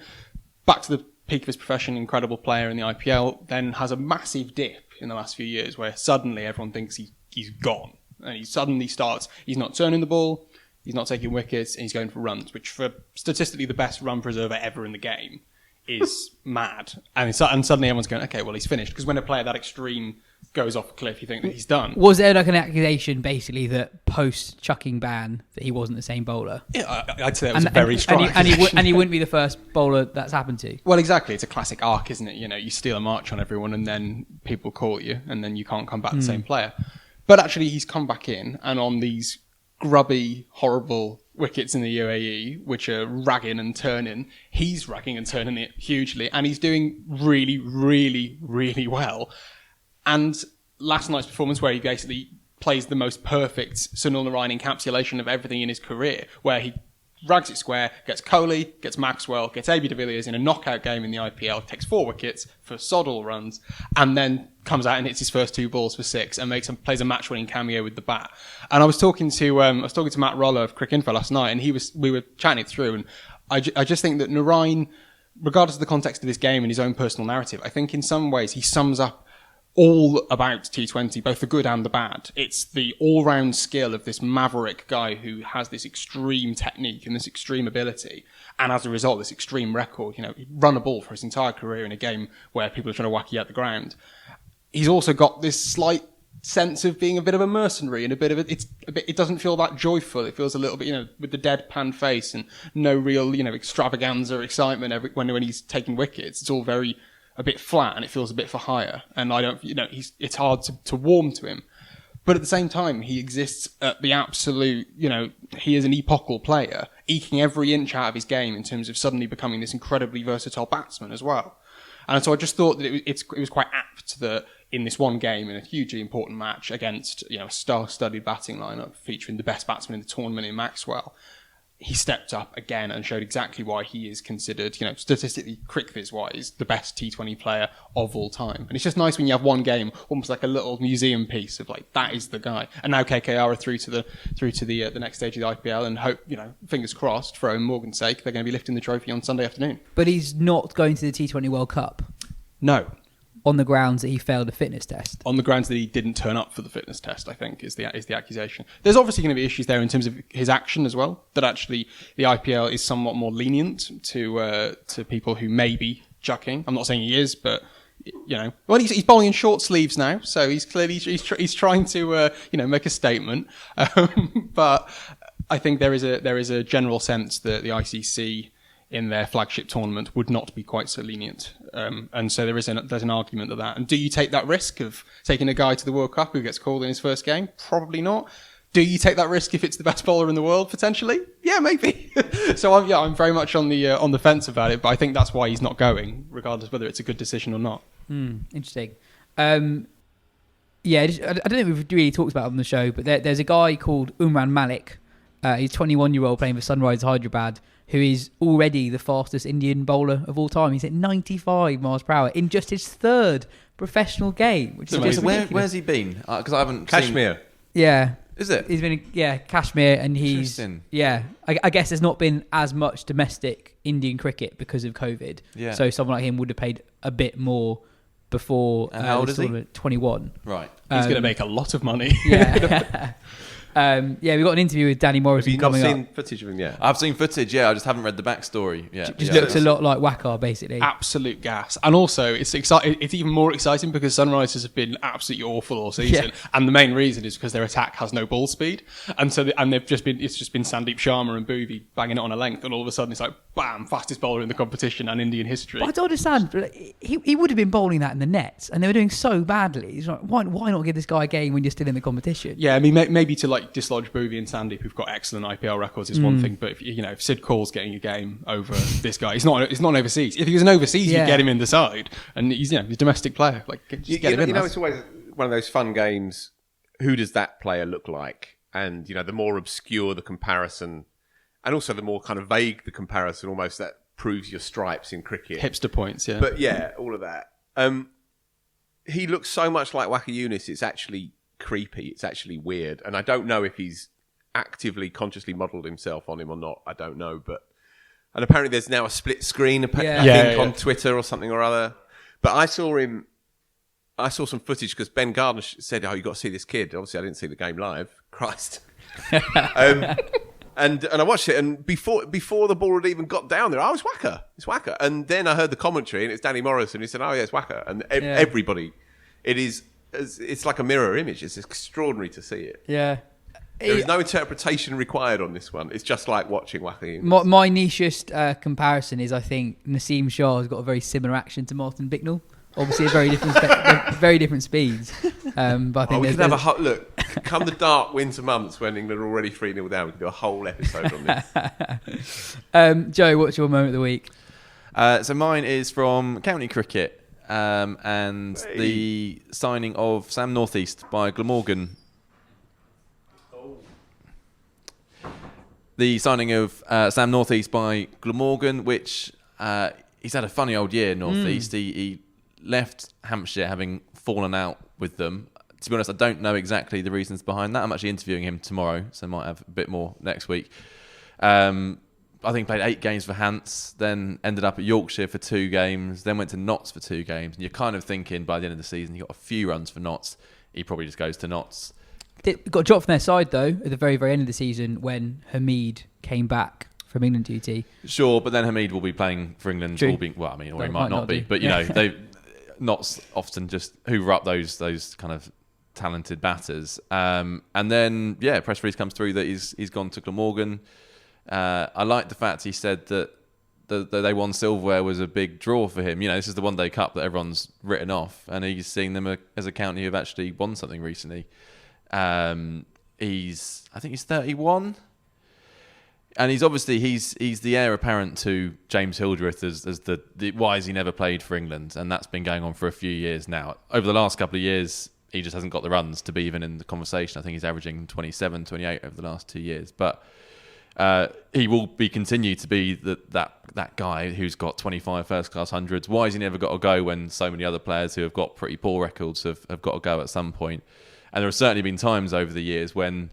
back to the peak of his profession, incredible player in the IPL, then has a massive dip in the last few years where suddenly everyone thinks he's gone. And he suddenly starts, he's not turning the ball, he's not taking wickets, and he's going for runs, which for statistically the best run preserver ever in the game is mad. And suddenly everyone's going, okay, well, he's finished. Because when a player that extreme goes off a cliff, you think that he's done. Was there like an accusation, basically, that post-chucking ban, that he wasn't the same bowler? Yeah, I'd say that was a very strong accusation. And he wouldn't be the first bowler that's happened to? Well, exactly. It's a classic arc, isn't it? You steal a march on everyone, and then people call you, and then you can't come back the same player. But actually, he's come back in, and on these grubby, horrible wickets in the UAE, which are ragging and turning, he's ragging and turning it hugely, and he's doing really, really, really well. And last night's performance, where he basically plays the most perfect Sunil Narayan encapsulation of everything in his career, where he rags it square, gets Kohli, gets Maxwell, gets AB de Villiers in a knockout game in the IPL, takes 4 wickets for sod all runs, and then comes out and hits his first 2 balls for 6 and plays a match-winning cameo with the bat. And I was talking to Matt Roller of CricInfo last night, and we were chatting it through, and I just think that Narine, regardless of the context of this game and his own personal narrative, I think in some ways he sums up all about T20, both the good and the bad. It's the all-round skill of this maverick guy who has this extreme technique and this extreme ability, and as a result, this extreme record. He run a ball for his entire career in a game where people are trying to whack you out the ground. He's also got this slight sense of being a bit of a mercenary and it doesn't feel that joyful. It feels a little bit, with the deadpan face and no real, extravaganza or excitement when he's taking wickets. It's all a bit flat and it feels a bit for hire. And it's hard to warm to him. But at the same time, he exists at the absolute, he is an epochal player, eking every inch out of his game in terms of suddenly becoming this incredibly versatile batsman as well. And so I just thought that it was quite apt that in this one game, in a hugely important match against a star-studded batting lineup featuring the best batsman in the tournament in Maxwell, he stepped up again and showed exactly why he is considered, statistically, CricViz-wise, the best T20 player of all time. And it's just nice when you have one game, almost like a little museum piece of that is the guy. And now KKR are through to the next stage of the IPL, and hope, fingers crossed for Owen Morgan's sake, they're going to be lifting the trophy on Sunday afternoon. But he's not going to the T20 World Cup. No. On the grounds that he failed a fitness test. On the grounds that he didn't turn up for the fitness test, I think, is the accusation. There's obviously going to be issues there in terms of his action as well. That actually the IPL is somewhat more lenient to people who may be chucking. I'm not saying he is, but well, he's bowling in short sleeves now, so he's clearly he's trying to make a statement. But I think there is a general sense that the ICC in their flagship tournament would not be quite so lenient. And so there's an argument of that. And do you take that risk of taking a guy to the World Cup who gets called in his first game? Probably not. Do you take that risk if it's the best bowler in the world, potentially? Yeah, maybe. So I'm very much on the fence about it, but I think that's why he's not going, regardless of whether it's a good decision or not. Interesting. I don't think we've really talked about it on the show, but there's a guy called Umran Malik. He's a 21-year-old playing for Sunrisers Hyderabad, who is already the fastest Indian bowler of all time. He's at 95 miles per hour in just his 3rd professional game, which is just ridiculous. Where's he been? Because I haven't Kashmir. seen... Yeah. Is it? He's been, Kashmir, and he's... Yeah. I guess there's not been as much domestic Indian cricket because of COVID. Yeah. So someone like him would have paid a bit more before... And how old is he? 21. Right. He's going to make a lot of money. Yeah. We've got an interview with Danny Morrison coming up. Have you not seen footage of him yet? I've seen footage, I just haven't read the backstory yet. Just looks a lot like Wakar, basically. Absolute gas. And also, it's even more exciting because Sunrisers have been absolutely awful all season. Yeah. And the main reason is because their attack has no ball speed. And so it's just been Sandeep Sharma and Bhuvi banging it on a length. And all of a sudden, it's like, bam, fastest bowler in the competition and Indian history. But I don't understand. He would have been bowling that in the nets, and they were doing so badly. He's like, why not give this guy a game when you're still in the competition? Yeah, I mean, maybe to dislodge Bhuvi and Sandeep, who've got excellent IPL records, is one thing. But if Sid Call's getting a game over this guy, he's not overseas. If he was an overseas, you'd get him in the side, and he's a domestic player. Just get him in. It's always one of those fun games. Who does that player look like? And the more obscure the comparison, and also the more kind of vague the comparison, almost that proves your stripes in cricket. Hipster points, yeah. But yeah, all of that. He looks so much like Wakar Yunis. It's actually creepy. It's actually weird, and I don't know if he's actively, consciously modelled himself on him or not. I don't know, and apparently there's now a split screen. I think on Twitter or something or other. But I saw some footage because Ben Gardner said, "Oh, you got to see this kid." Obviously, I didn't see the game live. Christ. And I watched it, and before the ball had even got down there, it's Wakar. It's Wakar. And then I heard the commentary, and it's Danny Morrison who said, "Oh yeah, it's Wakar." And everybody, it's like a mirror image. It's extraordinary to see it. Yeah. There is no interpretation required on this one. It's just like watching Wakar. My nichest comparison is, I think Naseem Shah has got a very similar action to Martin Bicknell. Obviously, a very different, very different speeds. But I think we could have a look. Come the dark winter months when England are already 3-0 down, we could do a whole episode on this. Joe, what's your moment of the week? So mine is from county cricket and the signing of Sam Northeast by Glamorgan. the signing of Sam Northeast by Glamorgan, which he's had a funny old year, Northeast. He left Hampshire having fallen out with them. To be honest, I don't know exactly the reasons behind that. I'm actually interviewing him tomorrow, so I might have a bit more next week. I think played 8 games for Hants, then ended up at Yorkshire for 2 games, then went to Notts for 2 games. And you're kind of thinking by the end of the season, he got a few runs for Notts. He probably just goes to Notts. Got dropped from their side, though, at the very, very end of the season when Hamid came back from England duty. Sure, but then Hamid will be playing for England. Or he might not be. But, Notts often just hoover up those kind of talented batters. And then, press release comes through that he's gone to Glamorgan. I like the fact he said that they won silverware was a big draw for him. This is the One Day Cup that everyone's written off, and he's seeing them as a county who've actually won something recently. I think he's 31, and he's the heir apparent to James Hildreth as the why has he never played for England, and that's been going on for a few years now. Over the last couple of years, he just hasn't got the runs to be even in the conversation. I think he's averaging 27, 28 over the last 2 years, but. He will continue to be that guy who's got 25 first-class hundreds. Why has he never got a go when so many other players who have got pretty poor records have got a go at some point? And there have certainly been times over the years when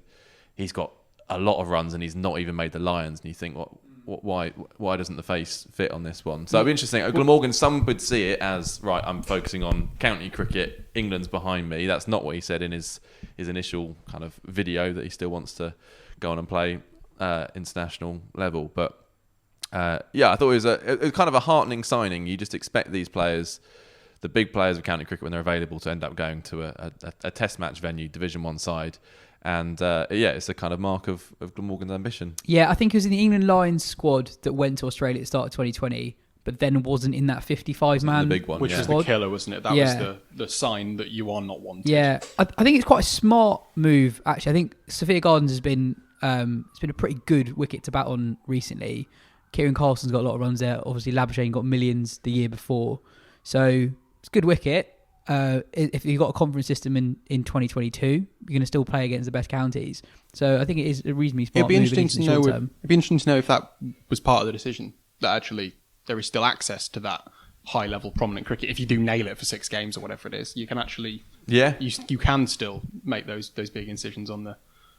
he's got a lot of runs and he's not even made the Lions, and you think, why doesn't the face fit on this one? So it'd be interesting. At Glamorgan, some would see it as, right, I'm focusing on county cricket, England's behind me. That's not what he said in his initial kind of video, that he still wants to go on and play international level. But I thought it was a kind of a heartening signing. You just expect these players, the big players of county cricket, when they're available, to end up going to a test match venue, Division 1 side. And it's a kind of mark of Glamorgan's ambition. Yeah, I think it was in the England Lions squad that went to Australia at the start of 2020, but then wasn't in that 55-man, the big one, which was the killer, wasn't it? That was the sign that you are not wanted. Yeah, I think it's quite a smart move, actually. I think Sophia Gardens has been it's been a pretty good wicket to bat on recently. Kieran Carlson's got a lot of runs there. Obviously, Labuschagne got millions the year before. So it's a good wicket. If you've got a conference system in 2022, you're going to still play against the best counties. So I think it is a reasonably smart move. It'd be interesting to know if that was part of the decision, that actually there is still access to that high-level prominent cricket. If you do nail it for 6 games or whatever it is, you can actually you can still make those big incisions on the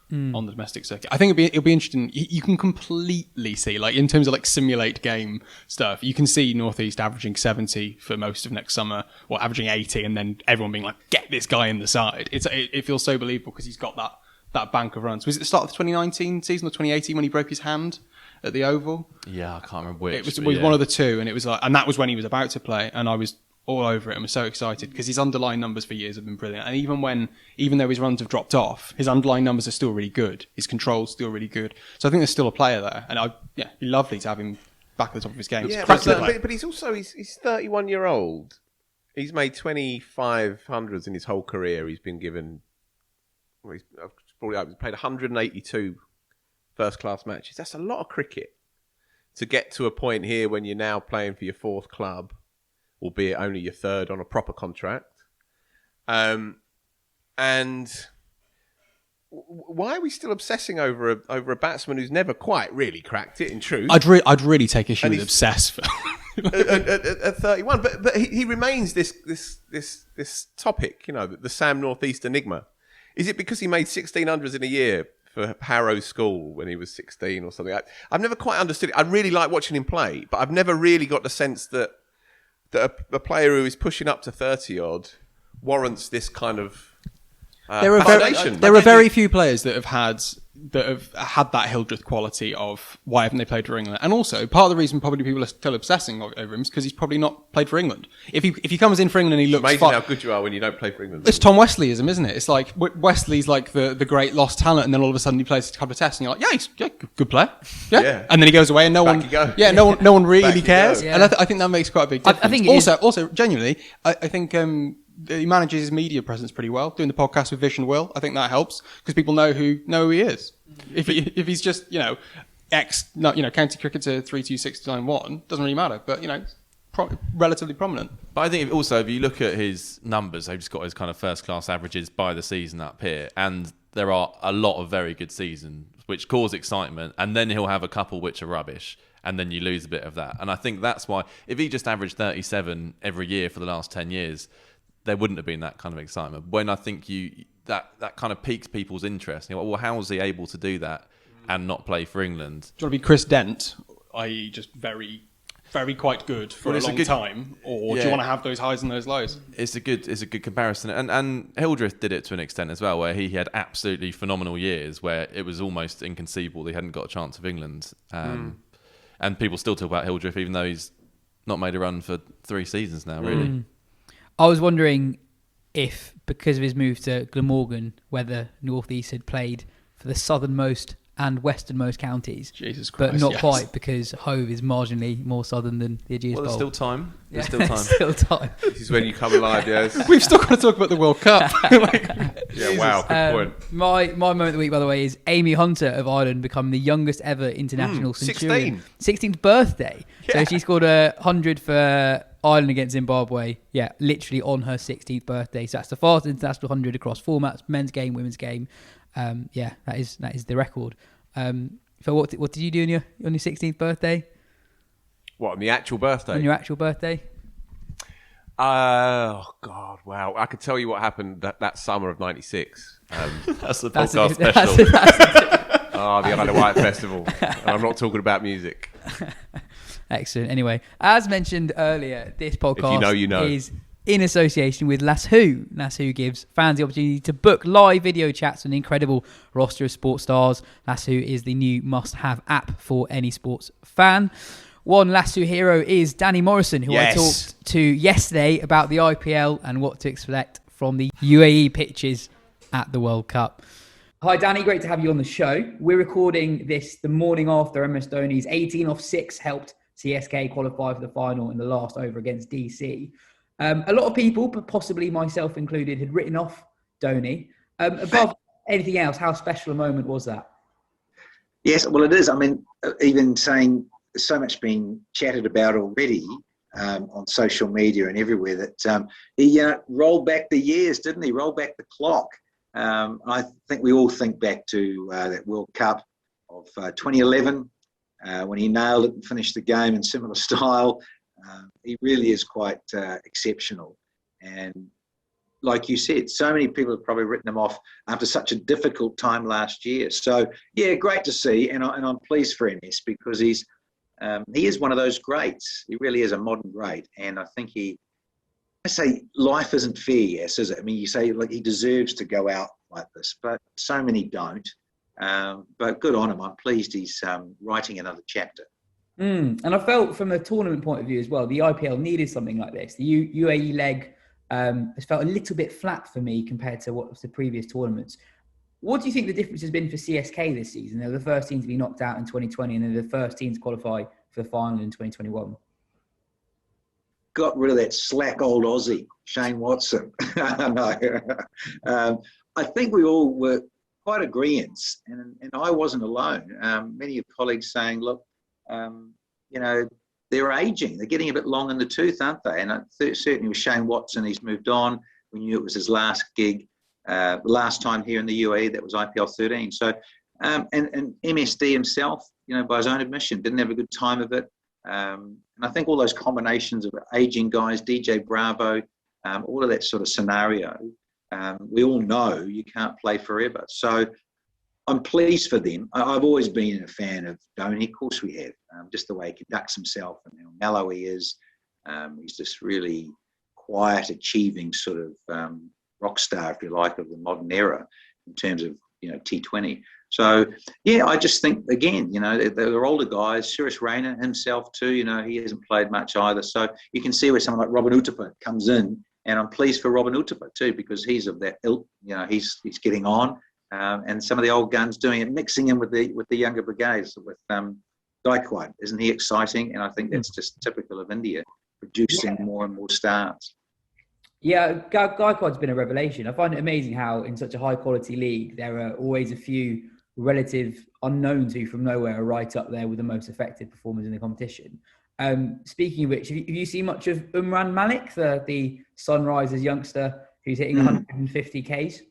domestic circuit. I think it'll be interesting. You can completely see, like, in terms of like simulate game stuff, you can see Northeast averaging 70 for most of next summer, or averaging 80, and then everyone being like, get this guy in the side. It feels so believable because he's got that bank of runs. Was it the start of the 2019 season or 2018 when he broke his hand at the Oval? Yeah, I can't remember which. It was one of the two, and it was like, and that was when he was about to play, and I was all over it and was so excited because his underlying numbers for years have been brilliant. And even though his runs have dropped off, his underlying numbers are still really good. His control's still really good. So I think there's still a player there. And it'd be lovely to have him back at the top of his game. Yeah, but he's also, he's 31-year-old. He's made 25 hundreds in his whole career. He's been given, he's played 182 first-class matches. That's a lot of cricket to get to a point here when you're now playing for your 4th club, albeit only your 3rd on a proper contract. And why are we still obsessing over a batsman who's never quite really cracked it, in truth? I'd really take issue with obsess at 31, but he remains this topic, the Sam Northeast enigma. Is it because he made 1600s in a year for Harrow School when he was 16 or something? I've never quite understood it. I really like watching him play, but I've never really got the sense that a player who is pushing up to 30-odd warrants this kind of there are very few players that have had that Hildreth quality of why haven't they played for England. And also, part of the reason probably people are still obsessing over him is because he's probably not played for England. If he comes in for England and he looks amazing how good you are when you don't play for England. It's Tom Wesleyism, isn't it? It's like Wesley's like the great lost talent, and then all of a sudden he plays a couple of tests and you're like, he's good player. Yeah. And then he goes away and no one really cares. And I think that makes quite a big difference. I think also genuinely, I think he manages his media presence pretty well, doing the podcast with Vish and Will. I think that helps because people know who he is. If he's just county cricketer 32691, doesn't really matter. But relatively prominent. But I think if you look at his numbers, they've just got his kind of first class averages by the season up here, and there are a lot of very good seasons which cause excitement, and then he'll have a couple which are rubbish, and then you lose a bit of that. And I think that's why, if he just averaged 37 every year for the last 10 years, there wouldn't have been that kind of excitement. When I think that kind of piques people's interest. Well, how was he able to do that and not play for England? Do you want to be Chris Dent, i.e. just very, very quite good for a long time, or do you want to have those highs and those lows? It's a good comparison, and Hildreth did it to an extent as well, where he had absolutely phenomenal years where it was almost inconceivable he hadn't got a chance of England, and people still talk about Hildreth even though he's not made a run for 3 seasons now, really. I was wondering if, because of his move to Glamorgan, whether North East had played for the southernmost and westernmost counties. Jesus Christ, but not quite, because Hove is marginally more southern than the Aegeus Bowl. There's still time. Yeah, There's still time. still time. This is when you come alive, yes. We've still got to talk about the World Cup. Yeah, wow, good point. My moment of the week, by the way, is Amy Hunter of Ireland becoming the youngest ever international centurion. 16th birthday. Yeah. So she scored 100 for Ireland against Zimbabwe. Yeah, literally on her 16th birthday. So that's the fastest international 100 across formats, men's game, women's game. Yeah, that is the record. So what did you do on your 16th birthday? What, on the actual birthday? On your actual birthday? Oh, God, wow. I could tell you what happened that summer of 96. That's the podcast special. The Isle of Wight Festival. And I'm not talking about music. Excellent. Anyway, as mentioned earlier, this podcast you know. is in association with Lasshoo. Lasshoo gives fans the opportunity to book live video chats with an incredible roster of sports stars. Lasshoo is the new must-have app for any sports fan. One Lasshoo hero is Danny Morrison, who I talked to yesterday about the IPL and what to expect from the UAE pitches at the World Cup. Hi, Danny. Great to have you on the show. We're recording this the morning after MS Dhoni's 18 off 6 helped CSK qualify for the final in the last over against DC. A lot of people, but possibly myself included, had written off Dhoni. Above anything else, how special a moment was that? Yes, well, it is. I mean, even saying so much being chatted about already on social media and everywhere that he rolled back the years, didn't he? Rolled back the clock. I think we all think back to that World Cup of 2011 when he nailed it and finished the game in similar style. He really is quite exceptional. And like you said, so many people have probably written him off after such a difficult time last year. So, yeah, great to see. And I'm pleased for MS because he is one of those greats. He really is a modern great. And I think I say life isn't fair, yes, is it? I mean, you say like he deserves to go out like this, but so many don't. But good on him. I'm pleased he's writing another chapter. And I felt from a tournament point of view as well, the IPL needed something like this. The UAE leg has felt a little bit flat for me compared to what was the previous tournaments. What do you think the difference has been for CSK this season? They're the first team to be knocked out in 2020 and they're the first team to qualify for the final in 2021. Got rid of that slack old Aussie, Shane Watson. No. I think we all were quite agreeant, and I wasn't alone. Many of colleagues saying, look, they're aging. They're getting a bit long in the tooth, aren't they? And certainly with Shane Watson, he's moved on. We knew it was his last gig. The last time here in the UAE, that was IPL 13. So, and MSD himself, by his own admission, didn't have a good time of it. And I think all those combinations of aging guys, DJ Bravo, all of that sort of scenario, we all know you can't play forever. So I'm pleased for them. I've always been a fan of Dhoni. Of course we have. Just the way he conducts himself and how mellow he is. He's just really quiet, achieving sort of rock star, if you like, of the modern era in terms of, T20. So, yeah, I just think, again, they're older guys. Suresh Raina himself too, he hasn't played much either. So you can see where someone like Robin Uthappa comes in. And I'm pleased for Robin Uthappa too, because he's of that ilk. He's getting on. And some of the old guns doing it, mixing in with the younger brigades, with Gaikwad. Isn't he exciting? And I think that's just typical of India, producing more and more stars. Yeah, Gaikwad's been a revelation. I find it amazing how in such a high-quality league, there are always a few relative unknowns who from nowhere are right up there with the most effective performers in the competition. Speaking of which, have you seen much of Umran Malik, the Sunrisers youngster who's hitting 150 Ks?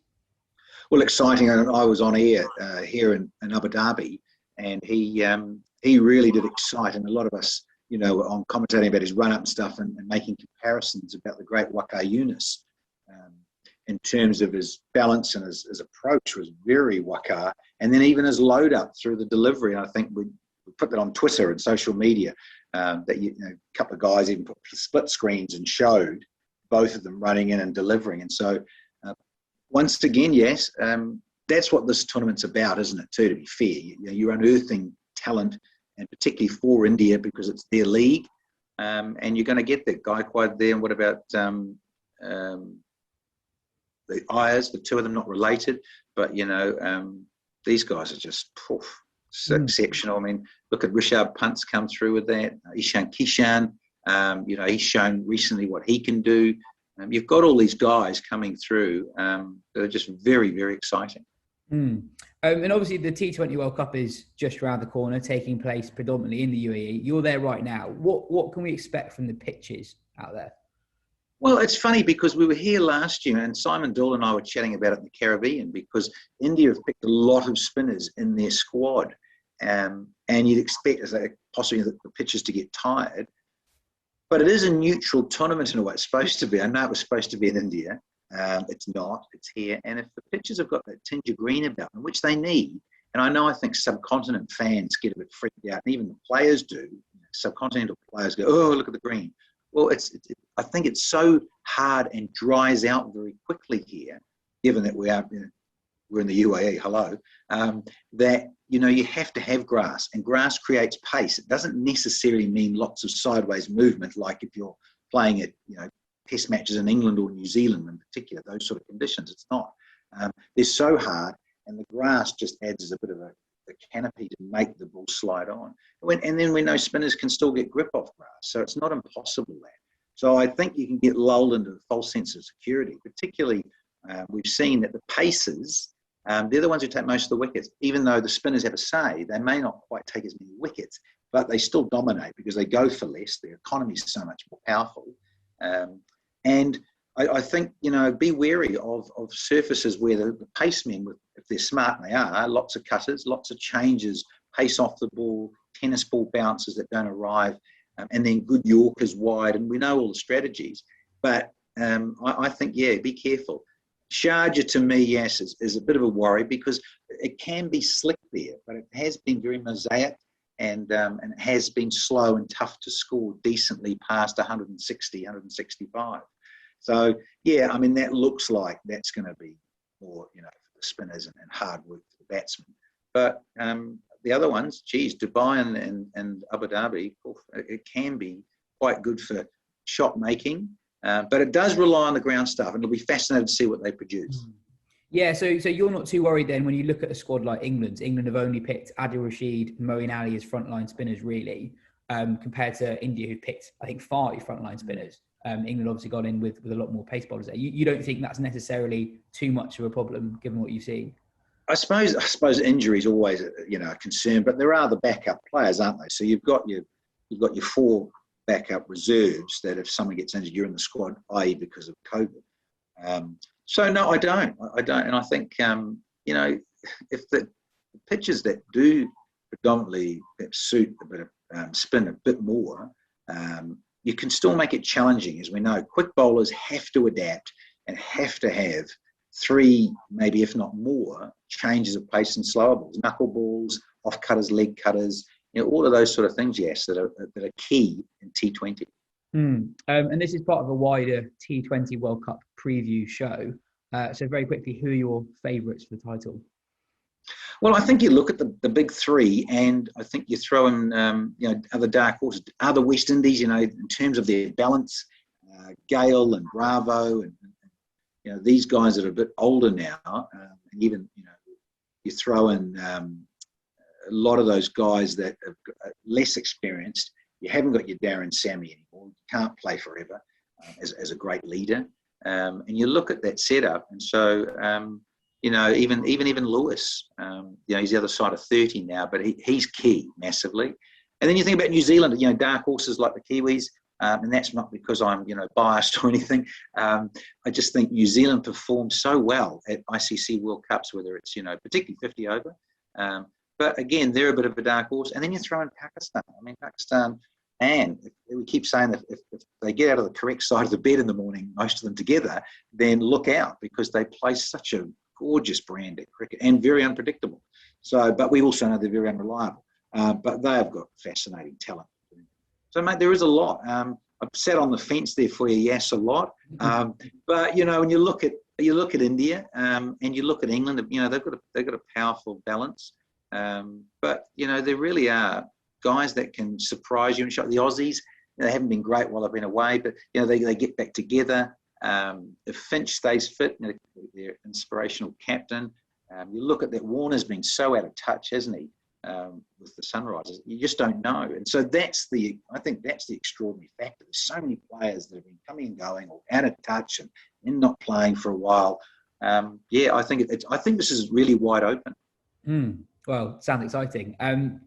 Well, exciting. And I was on air here in Abu Dhabi, and he really did excite, and a lot of us, were on commentating about his run-up and stuff, and making comparisons about the great Walker Yunus. In terms of his balance and his approach was very Walker, and then even his load up through the delivery. I think we put that on Twitter and social media, that a couple of guys even put split screens and showed both of them running in and delivering. And so once again, yes, that's what this tournament's about, isn't it, too, to be fair? You're unearthing talent, and particularly for India, because it's their league, and you're going to get that Gaikwad there. And what about the Ayers, the two of them not related, but these guys are just exceptional. I mean, look at Rishabh Pant's come through with that. Ishan Kishan, he's shown recently what he can do. You've got all these guys coming through that are just very, very exciting. And obviously the T20 World Cup is just around the corner, taking place predominantly in the UAE. You're there right now. What can we expect from the pitches out there? Well, it's funny because we were here last year, and Simon Doyle and I were chatting about it in the Caribbean, because India have picked a lot of spinners in their squad, and you'd expect possibly the pitches to get tired. But it is a neutral tournament in a way. It's supposed to be. I know it was supposed to be in India. It's not. It's here. And if the pitches have got that tinge of green about them, which they need, and I think subcontinent fans get a bit freaked out, and even the players do. Subcontinental players go, "Oh, look at the green." Well, I think it's so hard and dries out very quickly here, given that we're in the UAE, that, you have to have grass, and grass creates pace. It doesn't necessarily mean lots of sideways movement, like if you're playing at, test matches in England or New Zealand in particular, those sort of conditions. It's not. They're so hard, and the grass just adds as a bit of a canopy to make the ball slide on. And then we know spinners can still get grip off grass, so it's not impossible that. So I think you can get lulled into a false sense of security. Particularly, we've seen that the pacers, they're the ones who take most of the wickets. Even though the spinners have a say, they may not quite take as many wickets, but they still dominate because they go for less. Their economy is so much more powerful. And I think, be wary of surfaces where the pacemen, if they're smart, and they are, lots of cutters, lots of changes, pace off the ball, tennis ball bounces that don't arrive, and then good Yorkers wide. And we know all the strategies. But I think, be careful. Sharjah, to me, yes, is a bit of a worry, because it can be slick there, but it has been very mosaic, and it has been slow and tough to score decently past 160, 165. So, that looks like that's going to be more, for the spinners and hard work for the batsmen. But the other ones, Dubai and Abu Dhabi, it can be quite good for shot making. But it does rely on the ground stuff, and it'll be fascinating to see what they produce. Yeah, so you're not too worried then when you look at a squad like England's. England have only picked Adil Rashid, Moeen Ali as frontline spinners, really, compared to India, who picked, I think, 5 frontline spinners. England obviously got in with a lot more pace bowlers there. You don't think that's necessarily too much of a problem, given what you've seen? I suppose injury is always a concern, but there are the backup players, aren't they? So you've got your 4 backup reserves that if someone gets injured, you're in the squad, i.e. because of COVID. So no, I don't, and I think if the pitches that do predominantly suit a bit of spin a bit more, you can still make it challenging. As we know, quick bowlers have to adapt and have to have 3, maybe if not more, changes of pace and slower balls, knuckle balls, off cutters, leg cutters, all of those sort of things, yes, that are key in T20. And this is part of a wider T20 World Cup preview show. So very quickly, who are your favourites for the title? Well, I think you look at the big 3, and I think you throw in, other dark horses, other West Indies, in terms of their balance, Gale and Bravo, and these guys that are a bit older now, and even, you throw in a lot of those guys that are less experienced. You haven't got your Darren Sammy anymore. You can't play forever as a great leader. And you look at that setup, and so, even Lewis, he's the other side of 30 now, but he's key massively. And then you think about New Zealand, dark horses like the Kiwis, And that's not because I'm, biased or anything. I just think New Zealand performed so well at ICC World Cups, whether it's, particularly 50 over. But again, they're a bit of a dark horse. And then you throw in Pakistan. I mean, Pakistan, and we keep saying that if they get out of the correct side of the bed in the morning, most of them together, then look out, because they play such a gorgeous brand at cricket and very unpredictable. So, but we also know they're very unreliable. But they have got fascinating talent. So, mate, there is a lot. I've sat on the fence there for you, yes, a lot. But when you look at India and you look at England, they've got a powerful balance. But there really are guys that can surprise you and shock. The Aussies, they haven't been great while they've been away, but they get back together. If Finch stays fit, their inspirational captain. You look at that, Warner's been so out of touch, hasn't he? With the Sunrisers, you just don't know, and so I think that's the extraordinary factor. There's so many players that have been coming and going, or out of touch, and not playing for a while. I think this is really wide open. Well, sounds exciting.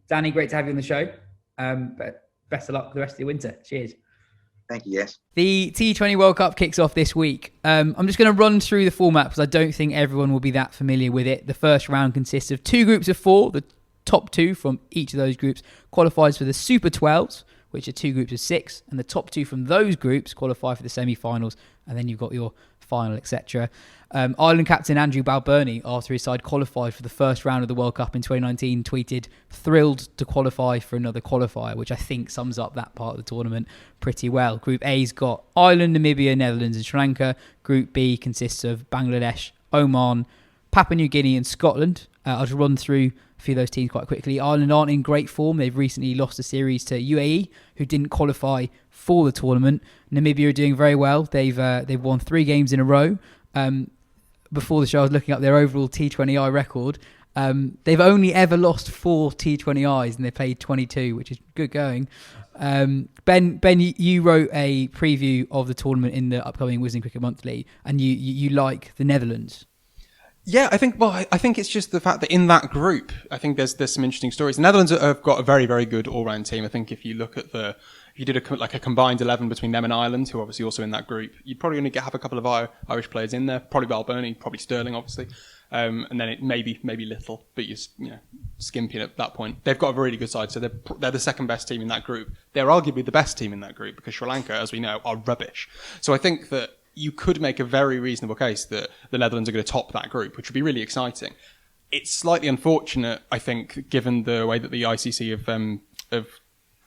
Danny, great to have you on the show. But best of luck for the rest of the winter. Cheers. Thank you, yes. The T20 World Cup kicks off this week. I'm just going to run through the format because I don't think everyone will be that familiar with it. The first round consists of 2 groups of 4. The top 2 from each of those groups qualifies for the Super 12s, which are 2 groups of 6, and the top 2 from those groups qualify for the semi-finals, and then you've got your final, etc. Ireland captain Andrew Balbirnie, after his side qualified for the first round of the World Cup in 2019, tweeted, "Thrilled to qualify for another qualifier," which I think sums up that part of the tournament pretty well. Group A's got Ireland, Namibia, Netherlands and Sri Lanka. Group B consists of Bangladesh, Oman, Papua New Guinea and Scotland. I'll just run through a few of those teams quite quickly. Ireland aren't in great form. They've recently lost a series to UAE, who didn't qualify for the tournament. Namibia are doing very well. They've won 3 games in a row. Before the show, I was looking up their overall T20I record. They've only ever lost 4 T20Is, and they played 22, which is good going. Ben, you wrote a preview of the tournament in the upcoming Wisden Cricket Monthly, and you like the Netherlands. Yeah, I think it's just the fact that in that group, I think there's some interesting stories. The Netherlands have got a very, very good all-round team. I think if you look at if you did a combined 11 between them and Ireland, who are obviously also in that group, you'd probably only have a couple of Irish players in there. Probably Balbirnie, probably Sterling, obviously, and then it maybe Little, but you're skimping at that point. They've got a really good side, so they're the second best team in that group. They're arguably the best team in that group because Sri Lanka, as we know, are rubbish. So I think that you could make a very reasonable case that the Netherlands are going to top that group, which would be really exciting. It's slightly unfortunate, I think, given the way that the ICC have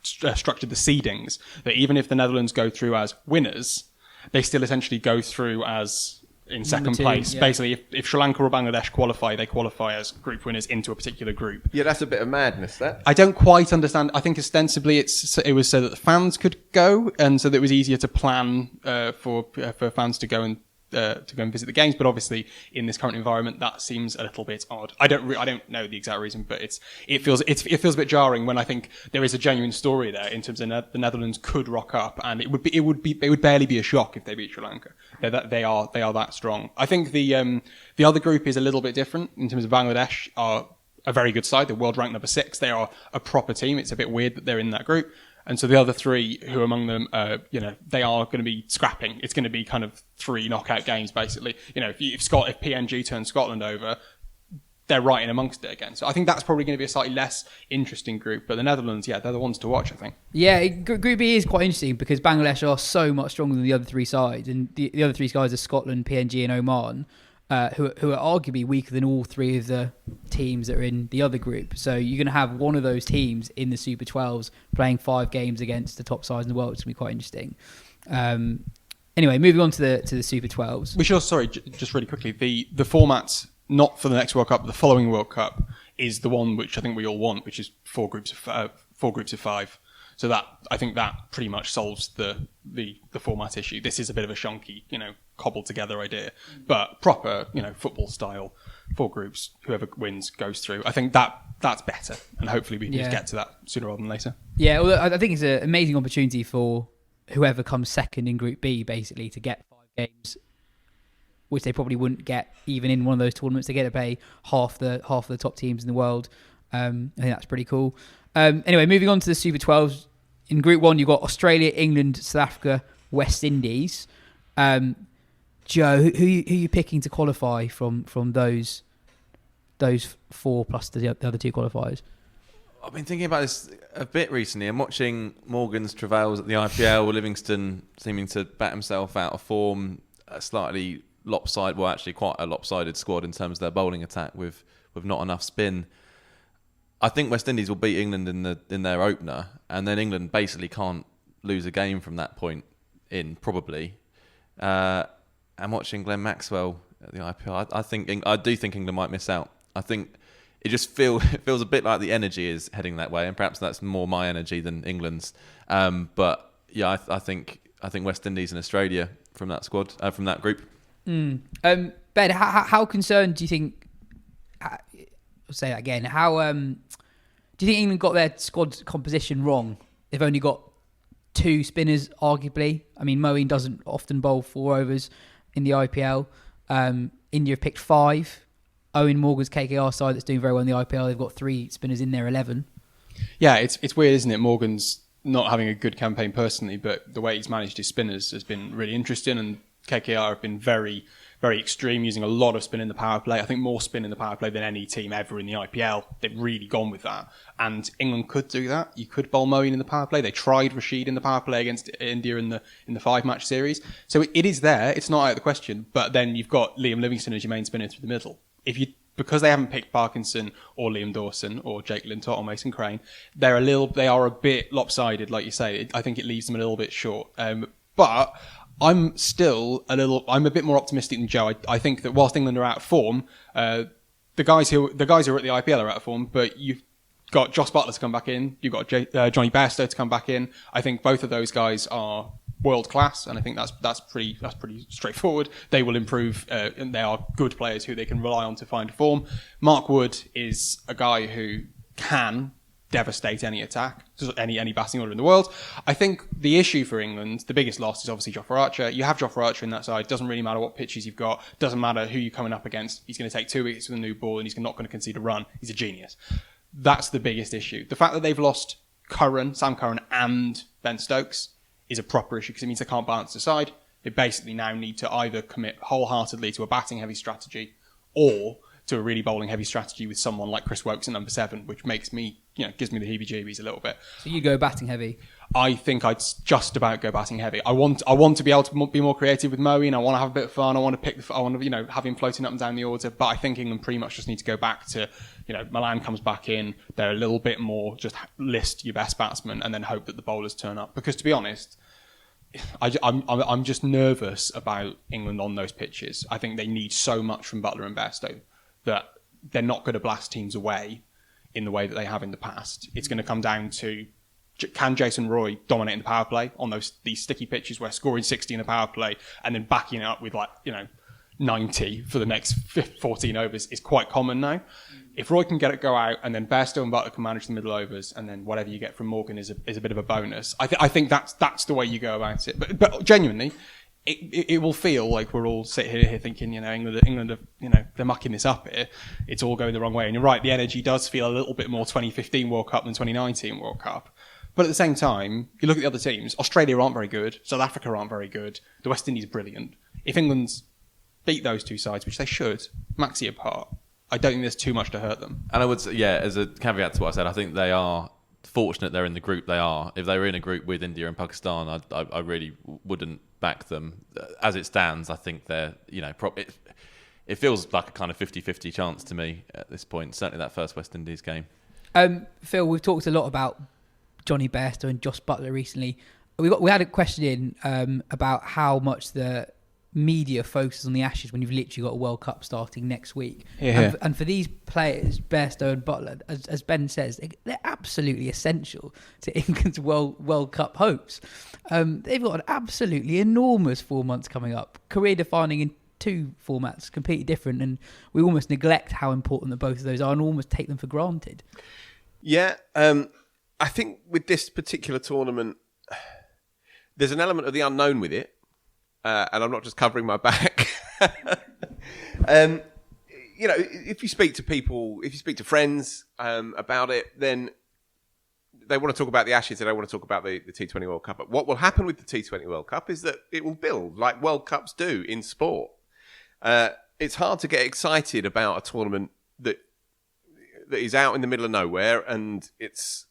structured the seedings, that even if the Netherlands go through as winners, they still essentially go through as in second place. Yeah. Basically, if Sri Lanka or Bangladesh qualify, they qualify as group winners into a particular group. Yeah, that's a bit of madness, that. I don't quite understand. I think ostensibly it was so that the fans could go, and so that it was easier to plan for fans to go and visit the games. But obviously, in this current environment, that seems a little bit odd. I don't know the exact reason, but it feels a bit jarring when I think there is a genuine story there in terms of the Netherlands could rock up, and it would barely be a shock if they beat Sri Lanka. They are that strong. I think the other group is a little bit different in terms of Bangladesh are a very good side. They're world ranked number 6. They are a proper team. It's a bit weird that they're in that group. And so the other 3 who are among them, they are going to be scrapping. It's going to be kind of 3 knockout games, basically. If PNG turns Scotland over, they're right in amongst it again. So I think that's probably going to be a slightly less interesting group. But the Netherlands, they're the ones to watch, I think. Yeah, Group B is quite interesting because Bangladesh are so much stronger than the other 3 sides. And the other 3 sides are Scotland, PNG and Oman, who are arguably weaker than all 3 of the teams that are in the other group. So you're going to have one of those teams in the Super 12s playing 5 games against the top sides in the world. It's going to be quite interesting. Anyway, moving on to the Super 12s. We should, just really quickly, the format, not for the next World Cup, but the following World Cup, is the one which I think we all want, which is 4 groups of 5. So I think that pretty much solves the format issue. This is a bit of a shonky, cobbled together idea, but proper, football style, 4 groups, whoever wins goes through. I think that's better, and hopefully we can just get to that sooner rather than later. Yeah, well, I think it's an amazing opportunity for whoever comes second in Group B, basically, to get 5 games, which they probably wouldn't get even in one of those tournaments. They get to pay half the top teams in the world. I think that's pretty cool. Anyway, moving on to the Super 12s. in Group 1, you've got Australia, England, South Africa, West Indies. Joe, who are you picking to qualify from those four plus the other two qualifiers? I've been thinking about this a bit recently. I'm watching Morgan's travails at the IPL, Livingston seeming to bat himself out of form, a slightly lopsided, well, actually quite a lopsided squad in terms of their bowling attack with not enough spin. I think West Indies will beat England in their opener, and then England basically can't lose a game from that point in, probably. I'm watching Glenn Maxwell at the IPL. I do think England might miss out. I think it just feels a bit like the energy is heading that way, and perhaps that's more my energy than England's. But yeah, I think West Indies and Australia from that squad, from that group. Ben, how concerned do you think? I'll say that again. How do you think England got their squad composition wrong? They've only got 2 spinners, arguably. I mean, Moeen doesn't often bowl 4 overs in the IPL. India have picked 5. Owen Morgan's KKR side that's doing very well in the IPL, they've got 3 spinners in their 11. Yeah, it's weird, isn't it? Morgan's not having a good campaign personally, but the way he's managed his spinners has been really interesting, and KKR have been very, very extreme, using a lot of spin in the power play. I think more spin in the power play than any team ever in the IPL. They've really gone with that. And England could do that. You could bowl Moeen in the power play. They tried Rashid in the power play against India in the 5-match series. So it is there. It's not out of the question. But then you've got Liam Livingstone as your main spinner through the middle. Because they haven't picked Parkinson or Liam Dawson or Jake Lintott or Mason Crane, they are a bit lopsided, like you say. I think it leaves them a little bit short. But I'm a bit more optimistic than Joe. I think that whilst England are out of form, the guys who are at the IPL are out of form, but you've got Joss Buttler to come back in, you've got Johnny Bairstow to come back in. I think both of those guys are world class, and I think that's pretty straightforward. They will improve, and they are good players who they can rely on to find form. Mark Wood is a guy who can devastate any attack, any batting order in the world. I think the issue for England, the biggest loss, is obviously Jofra Archer. You have Jofra Archer in that side. Doesn't really matter what pitches you've got. Doesn't matter who you're coming up against. He's going to take 2 wickets with a new ball, and he's not going to concede a run. He's a genius. That's the biggest issue. The fact that they've lost Sam Curran and Ben Stokes is a proper issue, because it means they can't balance the side. They basically now need to either commit wholeheartedly to a batting heavy strategy or to a really bowling heavy strategy with someone like Chris Woakes at number 7, which gives me the heebie-jeebies a little bit. So you go batting heavy? I think I'd just about go batting heavy. I want to be able to be more creative with Moeen. I want to have a bit of fun. I want to have him floating up and down the order. But I think England pretty much just need to go back to, Milan comes back in. They're a little bit more just list your best batsmen and then hope that the bowlers turn up. Because to be honest, I'm just nervous about England on those pitches. I think they need so much from Buttler and Bairstow that they're not going to blast teams away in the way that they have in the past. It's going to come down to, can Jason Roy dominate in the power play on these sticky pitches where scoring 60 in a power play and then backing it up with 90 for the next 14 overs is quite common now. If Roy can go out and then Bairstow and Buttler can manage the middle overs, and then whatever you get from Morgan is a bit of a bonus. I think that's the way you go about it. But genuinely, it will feel like we're all sitting here thinking, England are, they're mucking this up here. It's all going the wrong way. And you're right, the energy does feel a little bit more 2015 World Cup than 2019 World Cup. But at the same time, you look at the other teams. Australia aren't very good. South Africa aren't very good. The West Indies are brilliant. If England's beat those two sides, which they should, maxi apart, I don't think there's too much to hurt them. And I would say, as a caveat to what I said, I think they are fortunate they're in the group they are. If they were in a group with India and Pakistan, I really wouldn't back them. As it stands, I think they're, it feels like a kind of 50-50 chance to me at this point, certainly that first West Indies game. Phil, we've talked a lot about Johnny Bairstow and Joss Buttler recently. We had a question in about how much the media focuses on the Ashes when you've literally got a World Cup starting next week. Yeah. And for these players, Bairstow and Buttler, as Ben says, they're absolutely essential to England's World Cup hopes. They've got an absolutely enormous 4 months coming up, career-defining in 2 formats, completely different, and we almost neglect how important that both of those are and almost take them for granted. Yeah, I think with this particular tournament, there's an element of the unknown with it. And I'm not just covering my back. If you speak to people, if you speak to friends about it, then they want to talk about the Ashes, they don't want to talk about the T20 World Cup. But what will happen with the T20 World Cup is that it will build like World Cups do in sport. It's hard to get excited about a tournament that is out in the middle of nowhere and it's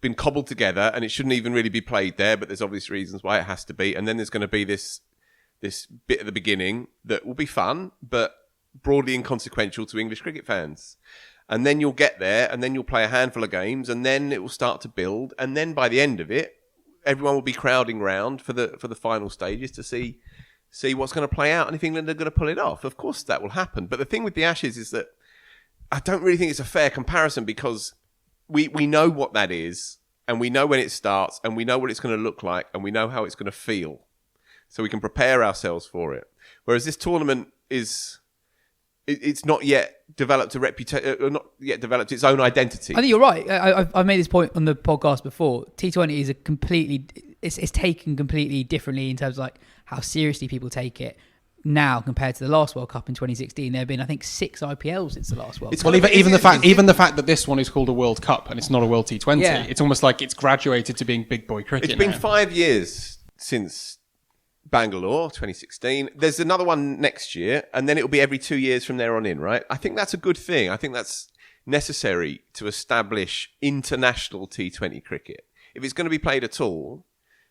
been cobbled together and it shouldn't even really be played there, but there's obvious reasons why it has to be. And then there's going to be this bit at the beginning that will be fun, but broadly inconsequential to English cricket fans. And then you'll get there and then you'll play a handful of games and then it will start to build. And then by the end of it, everyone will be crowding round for the final stages to see what's going to play out and if England are going to pull it off. Of course that will happen. But the thing with the Ashes is that I don't really think it's a fair comparison because we know what that is and we know when it starts and we know what it's going to look like and we know how it's going to feel. So we can prepare ourselves for it. Whereas this tournament it's not yet developed not yet developed its own identity. I think you're right. I've made this point on the podcast before. T20 is it's taken completely differently in terms of like how seriously people take it now compared to the last World Cup in 2016. There have been, I think, 6 IPLs since the last World Cup. Well, even the fact that this one is called a World Cup and it's not a World T20, it's almost like it's graduated to being big boy cricket. It's been 5 years since Bangalore 2016. There's another one next year, and then it'll be every 2 years from there on in, right? I think that's a good thing. I think that's necessary to establish international T20 cricket. If it's going to be played at all,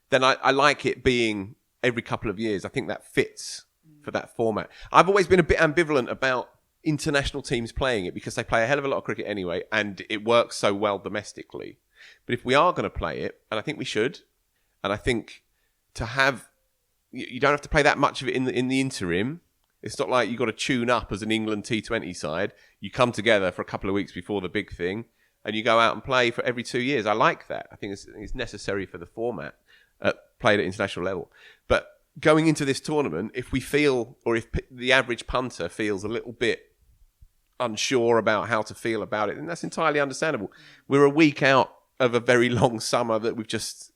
then I like it being every couple of years. I think that fits for that format. I've always been a bit ambivalent about international teams playing it because they play a hell of a lot of cricket anyway, and it works so well domestically. But if we are going to play it, and I think we should, and I think to have you don't have to play that much of it in the interim. It's not like you've got to tune up as an England T20 side. You come together for a couple of weeks before the big thing and you go out and play for every 2 years. I like that. I think it's necessary for the format played at international level. But going into this tournament, if we feel, or if the average punter feels a little bit unsure about how to feel about it, then that's entirely understandable. We're a week out of a very long summer that we've just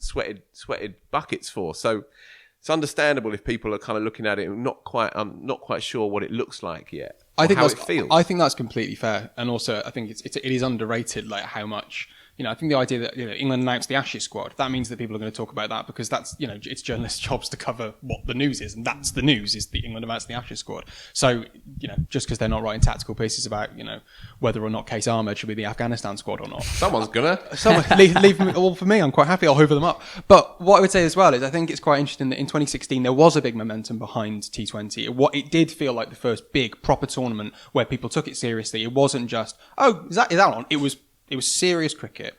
sweated buckets for. So it's understandable if people are kind of looking at it and not quite sure what it looks like yet. How it feels. I think that's completely fair, and also I think it is underrated, like how much. I think the idea that England announced the Ashes squad, that means that people are going to talk about that because that's it's journalists' jobs to cover what the news is, and that's the news is the England announced the Ashes squad. So just because they're not writing tactical pieces about whether or not Case Ahmed should be the Afghanistan squad or not, someone's gonna leave them all for me. I'm quite happy. I'll hoover them up. But what I would say as well is I think it's quite interesting that in 2016 there was a big momentum behind T20. It did feel like the first big proper tournament where people took it seriously. It wasn't just is that on? It was serious cricket.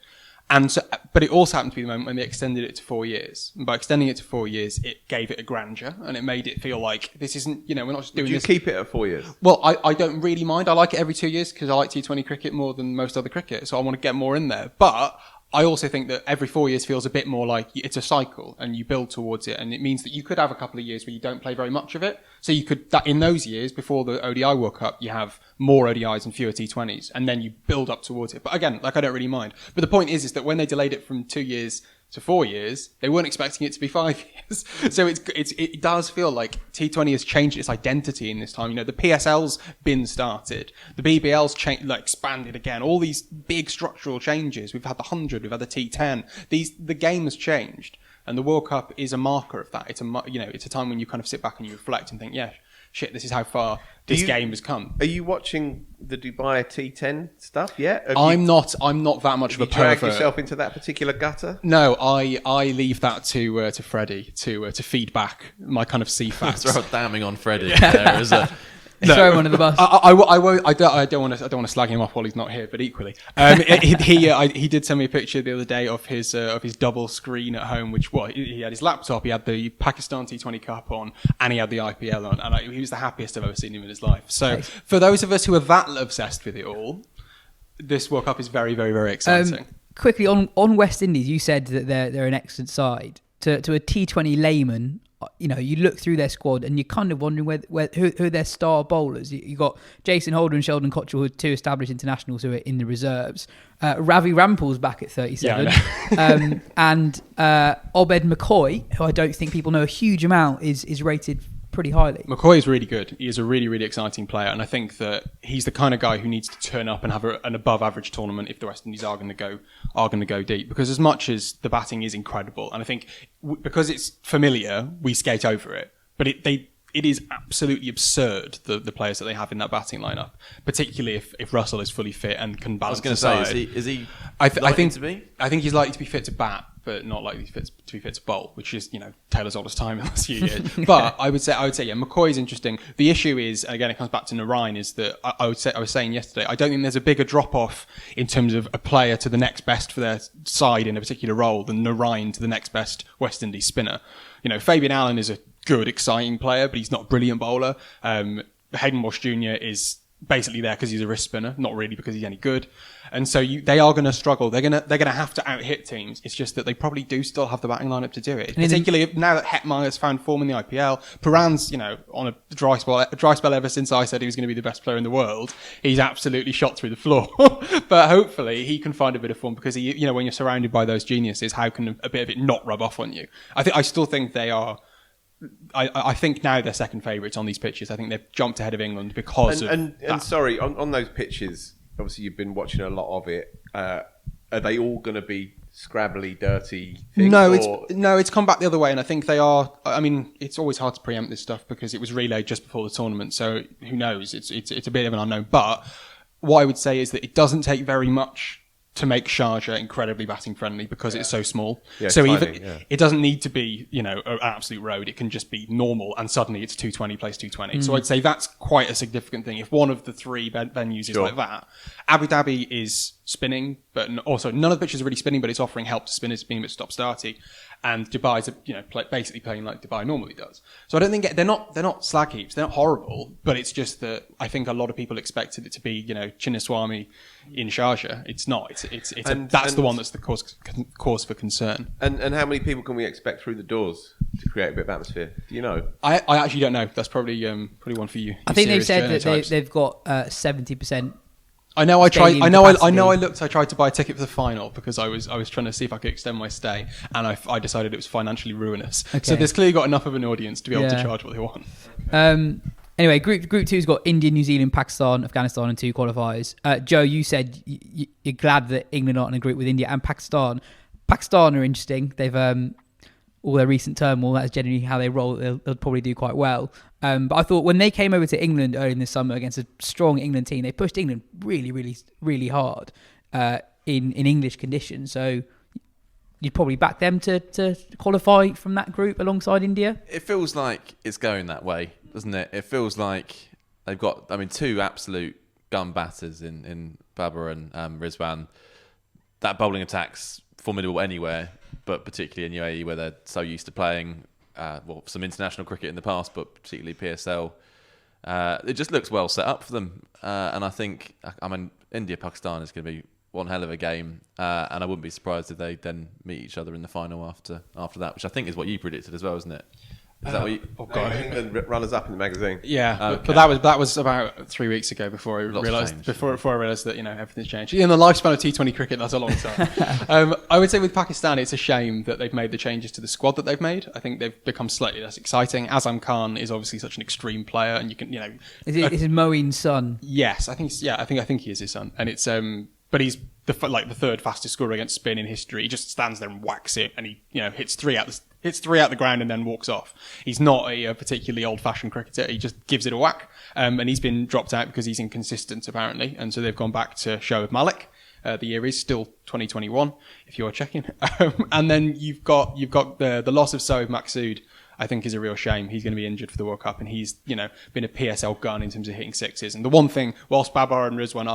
And so, but it also happened to be the moment when they extended it to 4 years. And by extending it to 4 years, it gave it a grandeur and it made it feel like this isn't, we're not just doing this. Would you keep it at 4 years? Well, I don't really mind. I like it every 2 years because I like T20 cricket more than most other cricket. So I want to get more in there. But I also think that every 4 years feels a bit more like it's a cycle and you build towards it. And it means that you could have a couple of years where you don't play very much of it. So you could, that in those years before the ODI World Cup, you have more ODIs and fewer T20s. And then you build up towards it. But again, I don't really mind. But the point is that when they delayed it from 2 years to 4 years, they weren't expecting it to be 5 years. So it does feel like T20 has changed its identity in this time. The PSL's been started. The BBL's expanded again. All these big structural changes. We've had the 100, we've had the T10. The game has changed. And the World Cup is a marker of that. It's a time when you kind of sit back and you reflect and think, yeah, shit, this is how far this game has come. Are you watching the Dubai T10 stuff yet? I'm not that much of a pervert. Drag yourself into that particular gutter? No, I leave that to Freddie to feed back my kind of CFATs. Throw damning on Freddie. There is a. No. Throw him under the bus. I don't want to slag him off while he's not here, but equally, he did send me a picture the other day of his double screen at home, which he had his laptop, he had the Pakistan T20 Cup on, and he had the IPL on, and he was the happiest I've ever seen him in his life. So for those of us who are that obsessed with it all, this World Cup is very, very, very exciting. Quickly on West Indies, you said that they're an excellent side. To a T20 layman, you look through their squad and you're kind of wondering who are their star bowlers. You got Jason Holder and Sheldon Cottrell, who are 2 established internationals who are in the reserves. Ravi Rampal's back at 37. And Obed McCoy, who I don't think people know a huge amount, is rated pretty highly. McCoy is really good. He is a really, really exciting player, and I think that he's the kind of guy who needs to turn up and have an above-average tournament if the West Indies are going to go deep. Because as much as the batting is incredible, and I think because it's familiar, we skate over it. But it is absolutely absurd the players that they have in that batting lineup, particularly if Russell is fully fit and can balance. I was going to say, is he? I think to be? I think he's likely to be fit to bat, but not likely to be fit to bowl, which is Taylor's oldest time in the last few years. But I would say McCoy is interesting. The issue is, and again, it comes back to Narine, is that I was saying yesterday, I don't think there's a bigger drop off in terms of a player to the next best for their side in a particular role than Narine to the next best West Indies spinner. Fabian Allen is a good, exciting player, but he's not a brilliant bowler. Hayden Walsh Jr. is basically there because he's a wrist spinner, not really because he's any good. And so they are going to struggle. They're going to have to out-hit teams. It's just that they probably do still have the batting lineup to do it. Particularly now that Hetmeyer has found form in the IPL. Paran's, on a dry spell ever since I said he was going to be the best player in the world. He's absolutely shot through the floor. But hopefully he can find a bit of form because when you're surrounded by those geniuses, how can a bit of it not rub off on you? I still think they are. I think now they're second favourites on these pitches. I think they've jumped ahead of England because of that. And sorry, on those pitches, obviously you've been watching a lot of it. Are they all going to be scrabbly, dirty things? No, it's come back the other way, and I think they are. I mean, it's always hard to preempt this stuff because it was relayed just before the tournament, so who knows? It's a bit of an unknown. But what I would say is that it doesn't take very much to make Sharjah incredibly batting friendly because it's so small. Yeah, so tiny, it doesn't need to be, an absolute road. It can just be normal and suddenly it's 220 plays 220. So I'd say that's quite a significant thing. If one of the three venues is like that, Abu Dhabi is spinning, but also none of the pitches are really spinning, but it's offering help to spinners being a bit stop-starty. And Dubai's, basically playing like Dubai normally does. So I don't think they're not slag heaps. They're not horrible, but it's just that I think a lot of people expected it to be, Chinnaswamy in Sharjah. It's not. That's the one that's the cause for concern. And how many people can we expect through the doors to create a bit of atmosphere? Do you know? I actually don't know. That's probably one for you. I think they've said that they've got 70%. I know. I tried. I looked. I tried to buy a ticket for the final because I was trying to see if I could extend my stay, and I decided it was financially ruinous. Okay. So there's clearly got enough of an audience to be able to charge what they want. Anyway, Group Two's got India, New Zealand, Pakistan, Afghanistan, and 2 qualifiers. Joe, you said you're glad that England aren't in a group with India and Pakistan. Pakistan are interesting. They've all their recent turmoil, that's generally how they roll. They'll probably do quite well. But I thought when they came over to England early in the summer against a strong England team, they pushed England really, really, really hard in English conditions. So you'd probably back them to qualify from that group alongside India. It feels like it's going that way, doesn't it? It feels like they've got, 2 absolute gun batters in Babar and Rizwan. That bowling attack's formidable anywhere, but particularly in UAE where they're so used to playing some international cricket in the past, but particularly PSL. It just looks well set up for them. And I think, India-Pakistan is going to be one hell of a game. And I wouldn't be surprised if they then meet each other in the final after that, which I think is what you predicted as well, isn't it? Is that what you... England runners up in the magazine. Yeah, okay. But that was about 3 weeks ago before I realised that everything's changed. In the lifespan of T20 cricket, that's a long time. I would say with Pakistan, it's a shame that they've made the changes to the squad that they've made. I think they've become slightly less exciting. Azam Khan is obviously such an extreme player, and you can Is it Moeen's son? Yes, I think he is his son, and it's but he's the third fastest scorer against spin in history. He just stands there and whacks it, and he hits three out the ground and then walks off. He's not a particularly old-fashioned cricketer. He just gives it a whack, and he's been dropped out because he's inconsistent apparently, and so they've gone back to Shoaib Malik. The year is still 2021, if you're checking. And then you've got the loss of Sohaib Maksud. I think is a real shame. He's going to be injured for the World Cup, and he's been a PSL gun in terms of hitting sixes. And the one thing, whilst Babar and Rizwan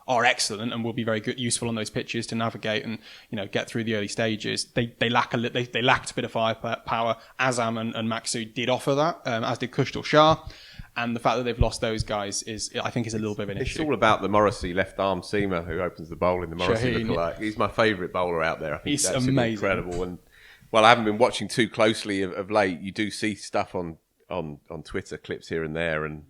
are excellent and will be very good, useful on those pitches to navigate and get through the early stages, they lacked a bit of firepower. Azam and Maksud did offer that, as did Kushal Shah. And the fact that they've lost those guys I think is a little bit of an issue. It's all about the Morrissey left arm seamer who opens the bowl in the Morrissey lookalike. He's my favourite bowler out there. I think he's amazing, incredible. And well, I haven't been watching too closely of late. You do see stuff on Twitter, clips here and there, and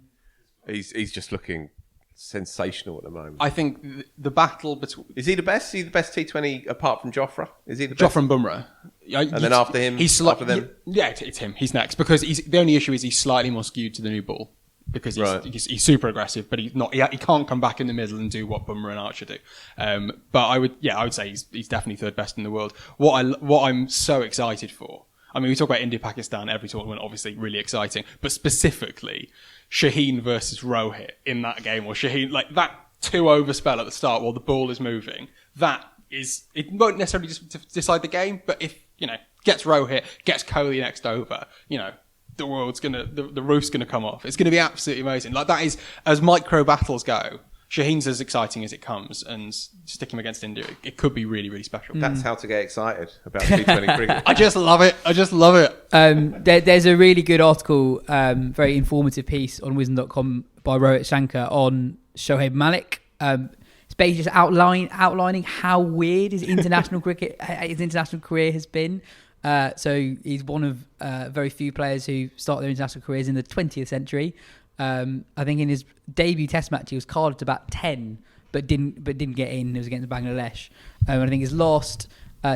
he's just looking sensational at the moment. I think the battle between... Is he the best? Is he the best T20 apart from Jofra? Is he the best? Jofra and Bumrah. And then after him, after them? Yeah, it's him. He's next because the only issue is he's slightly more skewed to the new ball because he's super aggressive, but he's not. He can't come back in the middle and do what Bumrah and Archer do. But I would say he's definitely third best in the world. What I'm so excited for. I mean, we talk about India-Pakistan every tournament, obviously really exciting, but specifically Shaheen versus Rohit in that game, or Shaheen like that 2-over spell at the start while the ball is moving. It won't necessarily just decide the game, but if, gets Rohit, gets Kohli next over, the roof's gonna come off. It's gonna be absolutely amazing. Like that is, as micro battles go, Shaheen's as exciting as it comes, and stick him against India, it could be really, really special. That's how to get excited about T20 cricket. I just love it. There's a really good article, very informative piece on Wisden.com by Rohit Shankar on Shoaib Malik. It's basically just outlining how weird his international career has been. So he's one of very few players who start their international careers in the 20th century. I think in his debut Test match he was carded to bat 10, but didn't get in. It was against Bangladesh. I think his last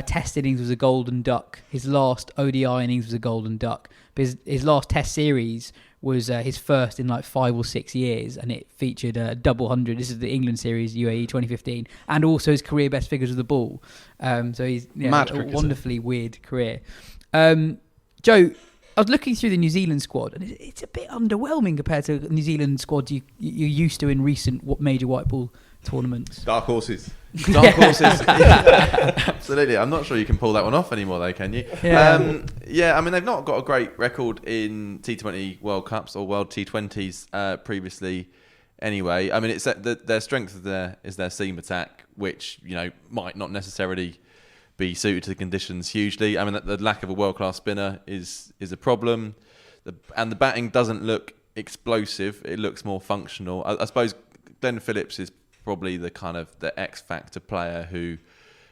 Test innings was a golden duck. His last ODI innings was a golden duck. But his last Test series was his first in like 5 or 6 years, and it featured a double hundred. This is the England series, UAE 2015, and also his career best figures of the ball. So he's a wonderfully weird career. Joe, I was looking through the New Zealand squad, and it's a bit underwhelming compared to the New Zealand squad you're used to in recent major white ball tournaments. Dark horses. Absolutely. I'm not sure you can pull that one off anymore, though, can you? Yeah. I mean, they've not got a great record in T20 World Cups or World T20s previously. Anyway, I mean, it's their strength is their seam attack, which might not necessarily be suited to the conditions hugely. I mean, the lack of a world-class spinner is a problem, and the batting doesn't look explosive. It looks more functional. I suppose Glenn Phillips is probably the kind of the X-factor player who,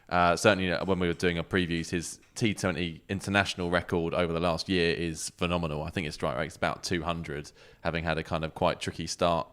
certainly when we were doing our previews, his T20 international record over the last year is phenomenal. I think his strike rate's about 200, having had a kind of quite tricky start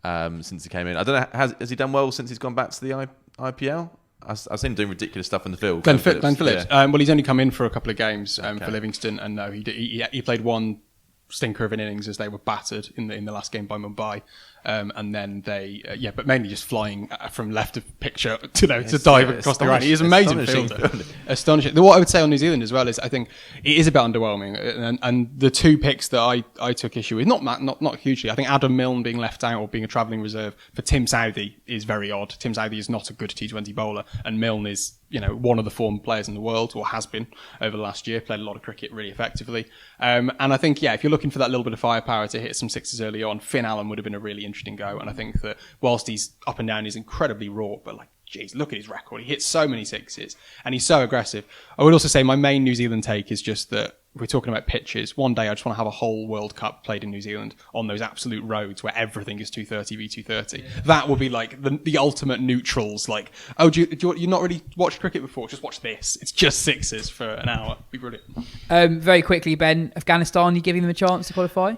since he came in. I don't know, has he done well since he's gone back to the IPL? I've seen him doing ridiculous stuff in the field. Glenn Phillips. Yeah. Well, he's only come in for a couple of games for Livingston, and no, he played one stinker of an innings as they were battered in the last game by Mumbai, and then but mainly just flying from left of picture to dive across the ground. He is an amazing fielder. Astonishing. What I would say on New Zealand as well is I think it is a bit underwhelming, and the two picks that I took issue with, not hugely. I think Adam Milne being left out or being a travelling reserve for Tim Southee is very odd. Tim Southee is not a good T20 bowler, and Milne is one of the form players in the world, or has been over the last year, played a lot of cricket really effectively. And I think, if you're looking for that little bit of firepower to hit some sixes early on, Finn Allen would have been a really interesting go. And I think that whilst he's up and down, he's incredibly raw, but geez, look at his record. He hits so many sixes and he's so aggressive. I would also say my main New Zealand take is just that if we're talking about pitches, one day I just want to have a whole World Cup played in New Zealand on those absolute roads where everything is 230 v 230. Yeah. That would be like the ultimate neutrals. Like, oh, you not really watched cricket before? Just watch this. It's just sixes for an hour. It'd be brilliant. Very quickly, Ben, Afghanistan, you giving them a chance to qualify?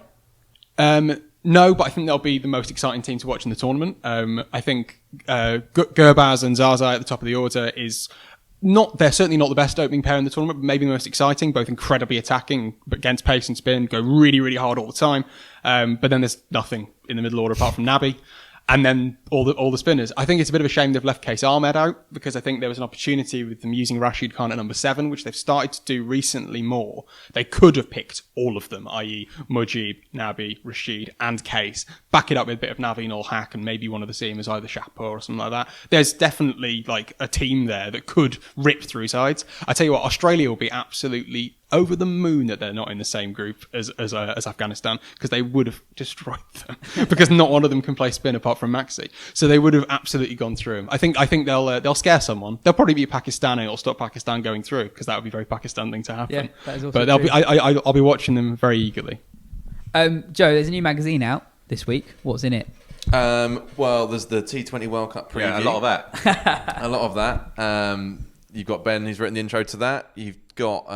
No, but I think they'll be the most exciting team to watch in the tournament. I think Gurbaz and Zaza at the top of the order is they're certainly not the best opening pair in the tournament, but maybe the most exciting, both incredibly attacking, but against pace and spin, go really, really hard all the time. But then there's nothing in the middle order apart from Nabi. And then all the spinners. I think it's a bit of a shame they've left Case Ahmed out, because I think there was an opportunity with them using Rashid Khan at number 7, which they've started to do recently more. They could have picked all of them, i.e. Mujib, Nabi, Rashid and Case. Back it up with a bit of Naveen or Hack and maybe one of the seamers, either Shahpur or something like that. There's definitely a team there that could rip through sides. I tell you what, Australia will be absolutely over the moon that they're not in the same group as Afghanistan, because they would have destroyed them because not one of them can play spin apart from Maxi, so they would have absolutely gone through them. I think they'll scare someone. They'll probably be Pakistan, and it'll stop Pakistan going through, because that would be a very Pakistan thing to happen. Yeah, that is also but true. I'll be watching them very eagerly. Joe, there's a new magazine out this week. What's in it? Well, there's the T20 World Cup preview. Yeah, a lot of that. You've got Ben, who's written the intro to that. You've got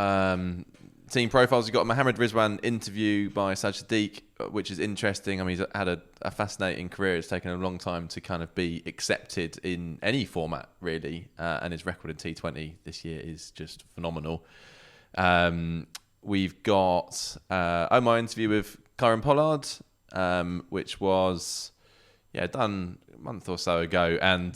team profiles. You've got a Mohammad Rizwan interview by Sajid Sadiq, which is interesting. I mean, he's had a fascinating career. It's taken a long time to kind of be accepted in any format, really. And his record in T20 this year is just phenomenal. We've got my interview with Kieran Pollard, which was done a month or so ago, and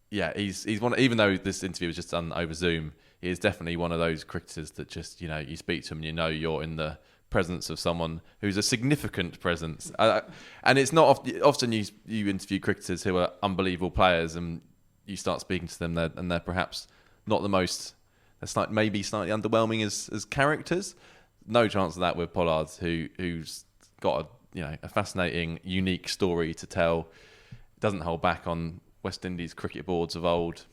he's one. Even though this interview was just done over Zoom, he is definitely one of those cricketers that just you speak to him and you're in the presence of someone who's a significant presence, and it's not often you interview cricketers who are unbelievable players and you start speaking to them and they're perhaps not the most, maybe slightly underwhelming as characters. No chance of that with Pollard, who's got a fascinating, unique story to tell. Doesn't hold back on West Indies cricket boards of old.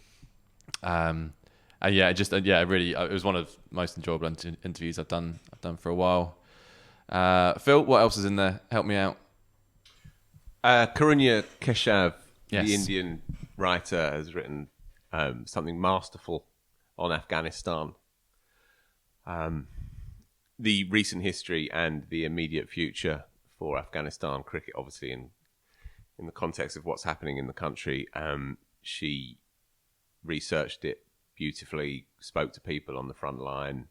Really, it was one of the most enjoyable interviews I've done for a while. Phil, what else is in there? Help me out. Karunya Keshav, Yes. the Indian writer, has written something masterful on Afghanistan. The recent history and the immediate future for Afghanistan cricket, obviously in the context of what's happening in the country. She researched it beautifully, spoke to people on the front line,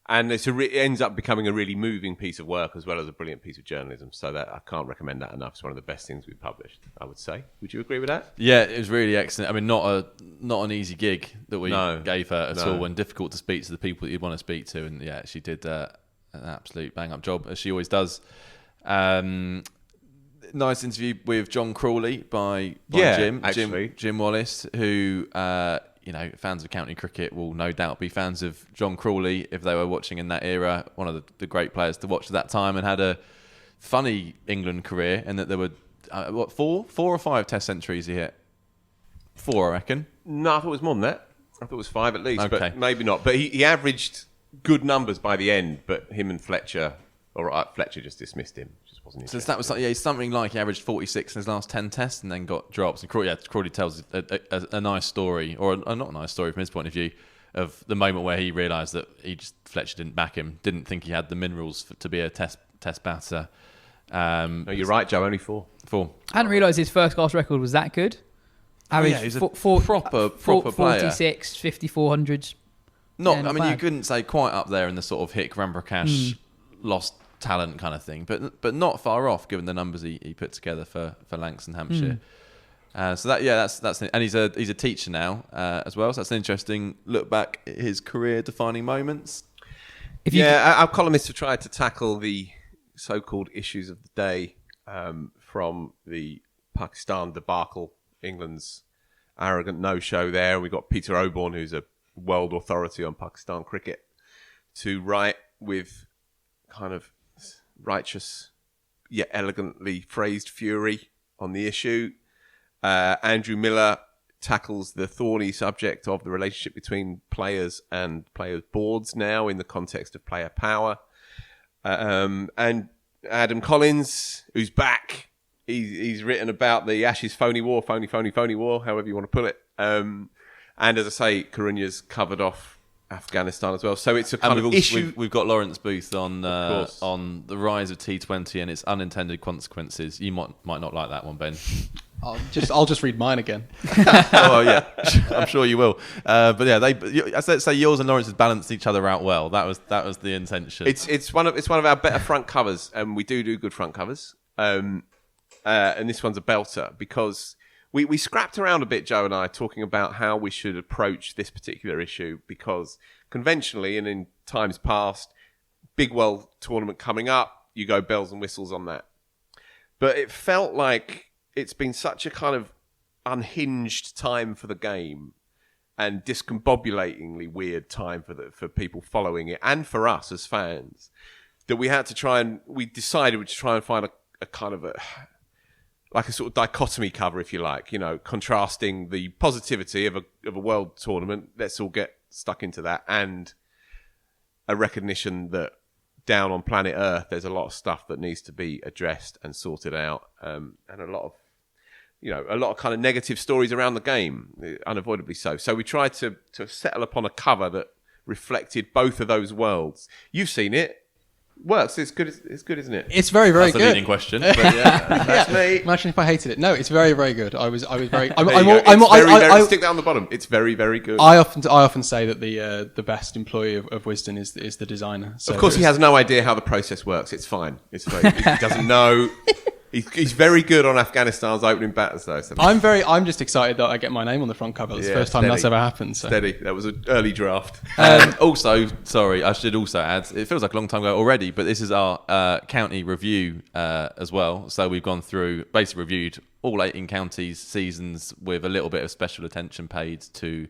and it ends up becoming a really moving piece of work as well as a brilliant piece of journalism. So that I can't recommend that enough. It's one of the best things we've published, I would say. Would you agree with that? Yeah, it was really excellent. I mean, not an easy gig that we gave her at all, and difficult to speak to the people that you'd want to speak to. And she did an absolute bang-up job, as she always does. Nice interview with John Crawley by Jim Wallace, who fans of county cricket will no doubt be fans of John Crawley if they were watching in that era. One of the great players to watch at that time, and had a funny England career, and that there were four or five Test centuries he hit. 4, I reckon. No, I thought it was more than that. I thought it was 5 at least, Okay. but maybe not. But he averaged good numbers by the end. But him and Fletcher just dismissed him. Just wasn't So interested. that was something like he averaged 46 in his last 10 tests and then got drops. And Crawley tells a nice story, or a not nice story from his point of view, of the moment where he realised that Fletcher didn't back him, didn't think he had the minerals to be a test batter. No, you're right, Joe. Only 4. I hadn't realised his first class record was that good. Average he's a proper player. 46, 5400s. You bad. couldn't say quite up there in the sort of Hick, Ramprakash, lost talent kind of thing, but not far off given the numbers he put together for Lancs and Hampshire. So that's and he's a teacher now as well. So that's an interesting look back at his career defining moments. Our columnists have tried to tackle the so-called issues of the day from the Pakistan debacle, England's arrogant no-show there. We've got Peter Oborne, who's a world authority on Pakistan cricket, to write with kind of righteous yet elegantly phrased fury on the issue. Andrew Miller tackles the thorny subject of the relationship between players and players' boards now in the context of player power. And Adam Collins, who's back, he's written about the Ashes phony war, phony war, however you want to put it. And as I say, Karunya's covered off Afghanistan as well. So it's a kind of issue. We've got Lawrence Booth on the rise of T20 and its unintended consequences. You might not like that one, Ben. I'll just read mine again. Oh yeah, I'm sure you will. But yeah, let's say yours and Lawrence's balanced each other out well. That was the intention. It's one of our better front covers, and we do good front covers. And this one's a belter because we scrapped around a bit, Joe and I, talking about how we should approach this particular issue, because conventionally and in times past, big world tournament coming up, you go bells and whistles on that. But it felt like it's been such a kind of unhinged time for the game and discombobulatingly weird time for people following it and for us as fans, that we decided to try and find a kind of like a sort of dichotomy cover, if you like, contrasting the positivity of a world tournament. Let's all get stuck into that, and a recognition that down on planet Earth, there's a lot of stuff that needs to be addressed and sorted out, and a lot of kind of negative stories around the game, unavoidably so. So we tried to settle upon a cover that reflected both of those worlds. You've seen it. works. It's good, isn't it? It's very, very That's a good. leading question. But yeah, that's me. Imagine if I hated it. No, it's very, very good. I was very. There you go. Stick that on the bottom. It's very, very good. I often say that the best employee of Wisden is the designer. So of course, he has no idea how the process works. It's fine. It's fine. He doesn't know. He's very good on Afghanistan's opening batters, though. So. I'm just excited that I get my name on the front cover. It's the first time that's ever happened. So. Steady. That was an early draft. Also, sorry, I should also add, it feels like a long time ago already, but this is our county review as well. So we've gone through, basically reviewed all 18 counties' seasons with a little bit of special attention paid to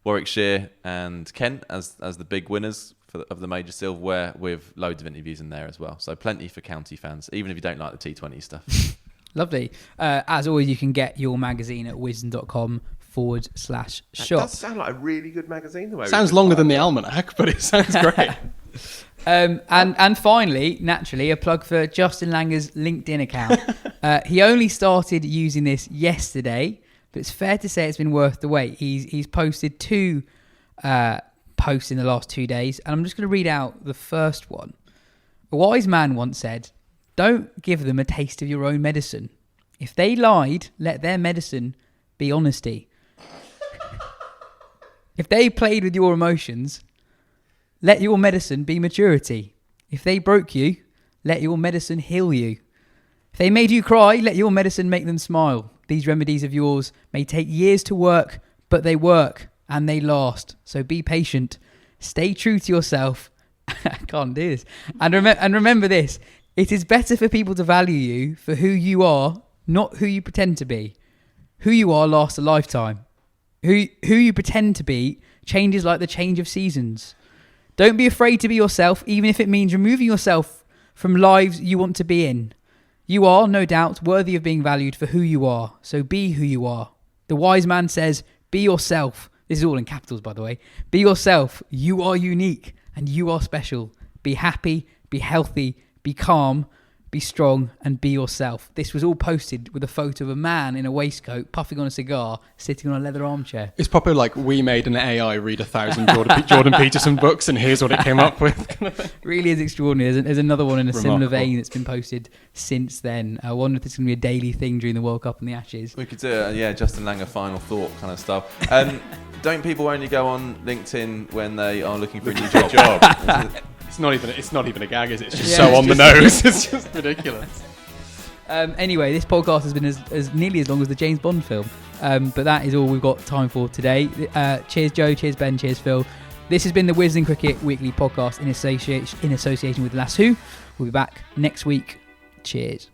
Warwickshire and Kent as the big winners of the major silverware, with loads of interviews in there as well. So plenty for county fans, even if you don't like the T20 stuff. Lovely. As always, you can get your magazine at wisden.com/shop. That does sound like a really good magazine. The way sounds longer than the almanac, but it sounds great. And finally, naturally, a plug for Justin Langer's LinkedIn account. He only started using this yesterday, but it's fair to say it's been worth the wait. He's posted 2 posts in the last 2 days, and I'm just going to read out the first one. A wise man once said, "Don't give them a taste of your own medicine. If they lied, let their medicine be honesty. If they played with your emotions, let your medicine be maturity. If they broke you, let your medicine heal you. If they made you cry, let your medicine make them smile. These remedies of yours may take years to work, but they work and they last. So be patient. Stay true to yourself." I can't do this. And remember this. It is better for people to value you for who you are, not who you pretend to be. Who you are lasts a lifetime. Who you pretend to be changes like the change of seasons. Don't be afraid to be yourself, even if it means removing yourself from lives you want to be in. You are, no doubt, worthy of being valued for who you are. So be who you are. The wise man says, be yourself. This is all in capitals, by the way. Be yourself. You are unique and you are special. Be happy, be healthy, be calm, be strong, and be yourself. This was all posted with a photo of a man in a waistcoat, puffing on a cigar, sitting on a leather armchair. It's probably like we made an AI read 1,000 Jordan Peterson books, and here's what it came up with. Really is extraordinary. There's another one in a similar Remarkable. vein that's been posted since then. I wonder if it's going to be a daily thing during the World Cup and the Ashes. We could do it, Justin Langer final thought kind of stuff. Don't people only go on LinkedIn when they are looking for a new job? It's not even a gag, is it? It's just so on the nose. It's just ridiculous. Anyway, this podcast has been as nearly as long as the James Bond film. But that is all we've got time for today. Cheers, Joe. Cheers, Ben. Cheers, Phil. This has been the Wisden Cricket Weekly Podcast in association with Lasshoo. We'll be back next week. Cheers.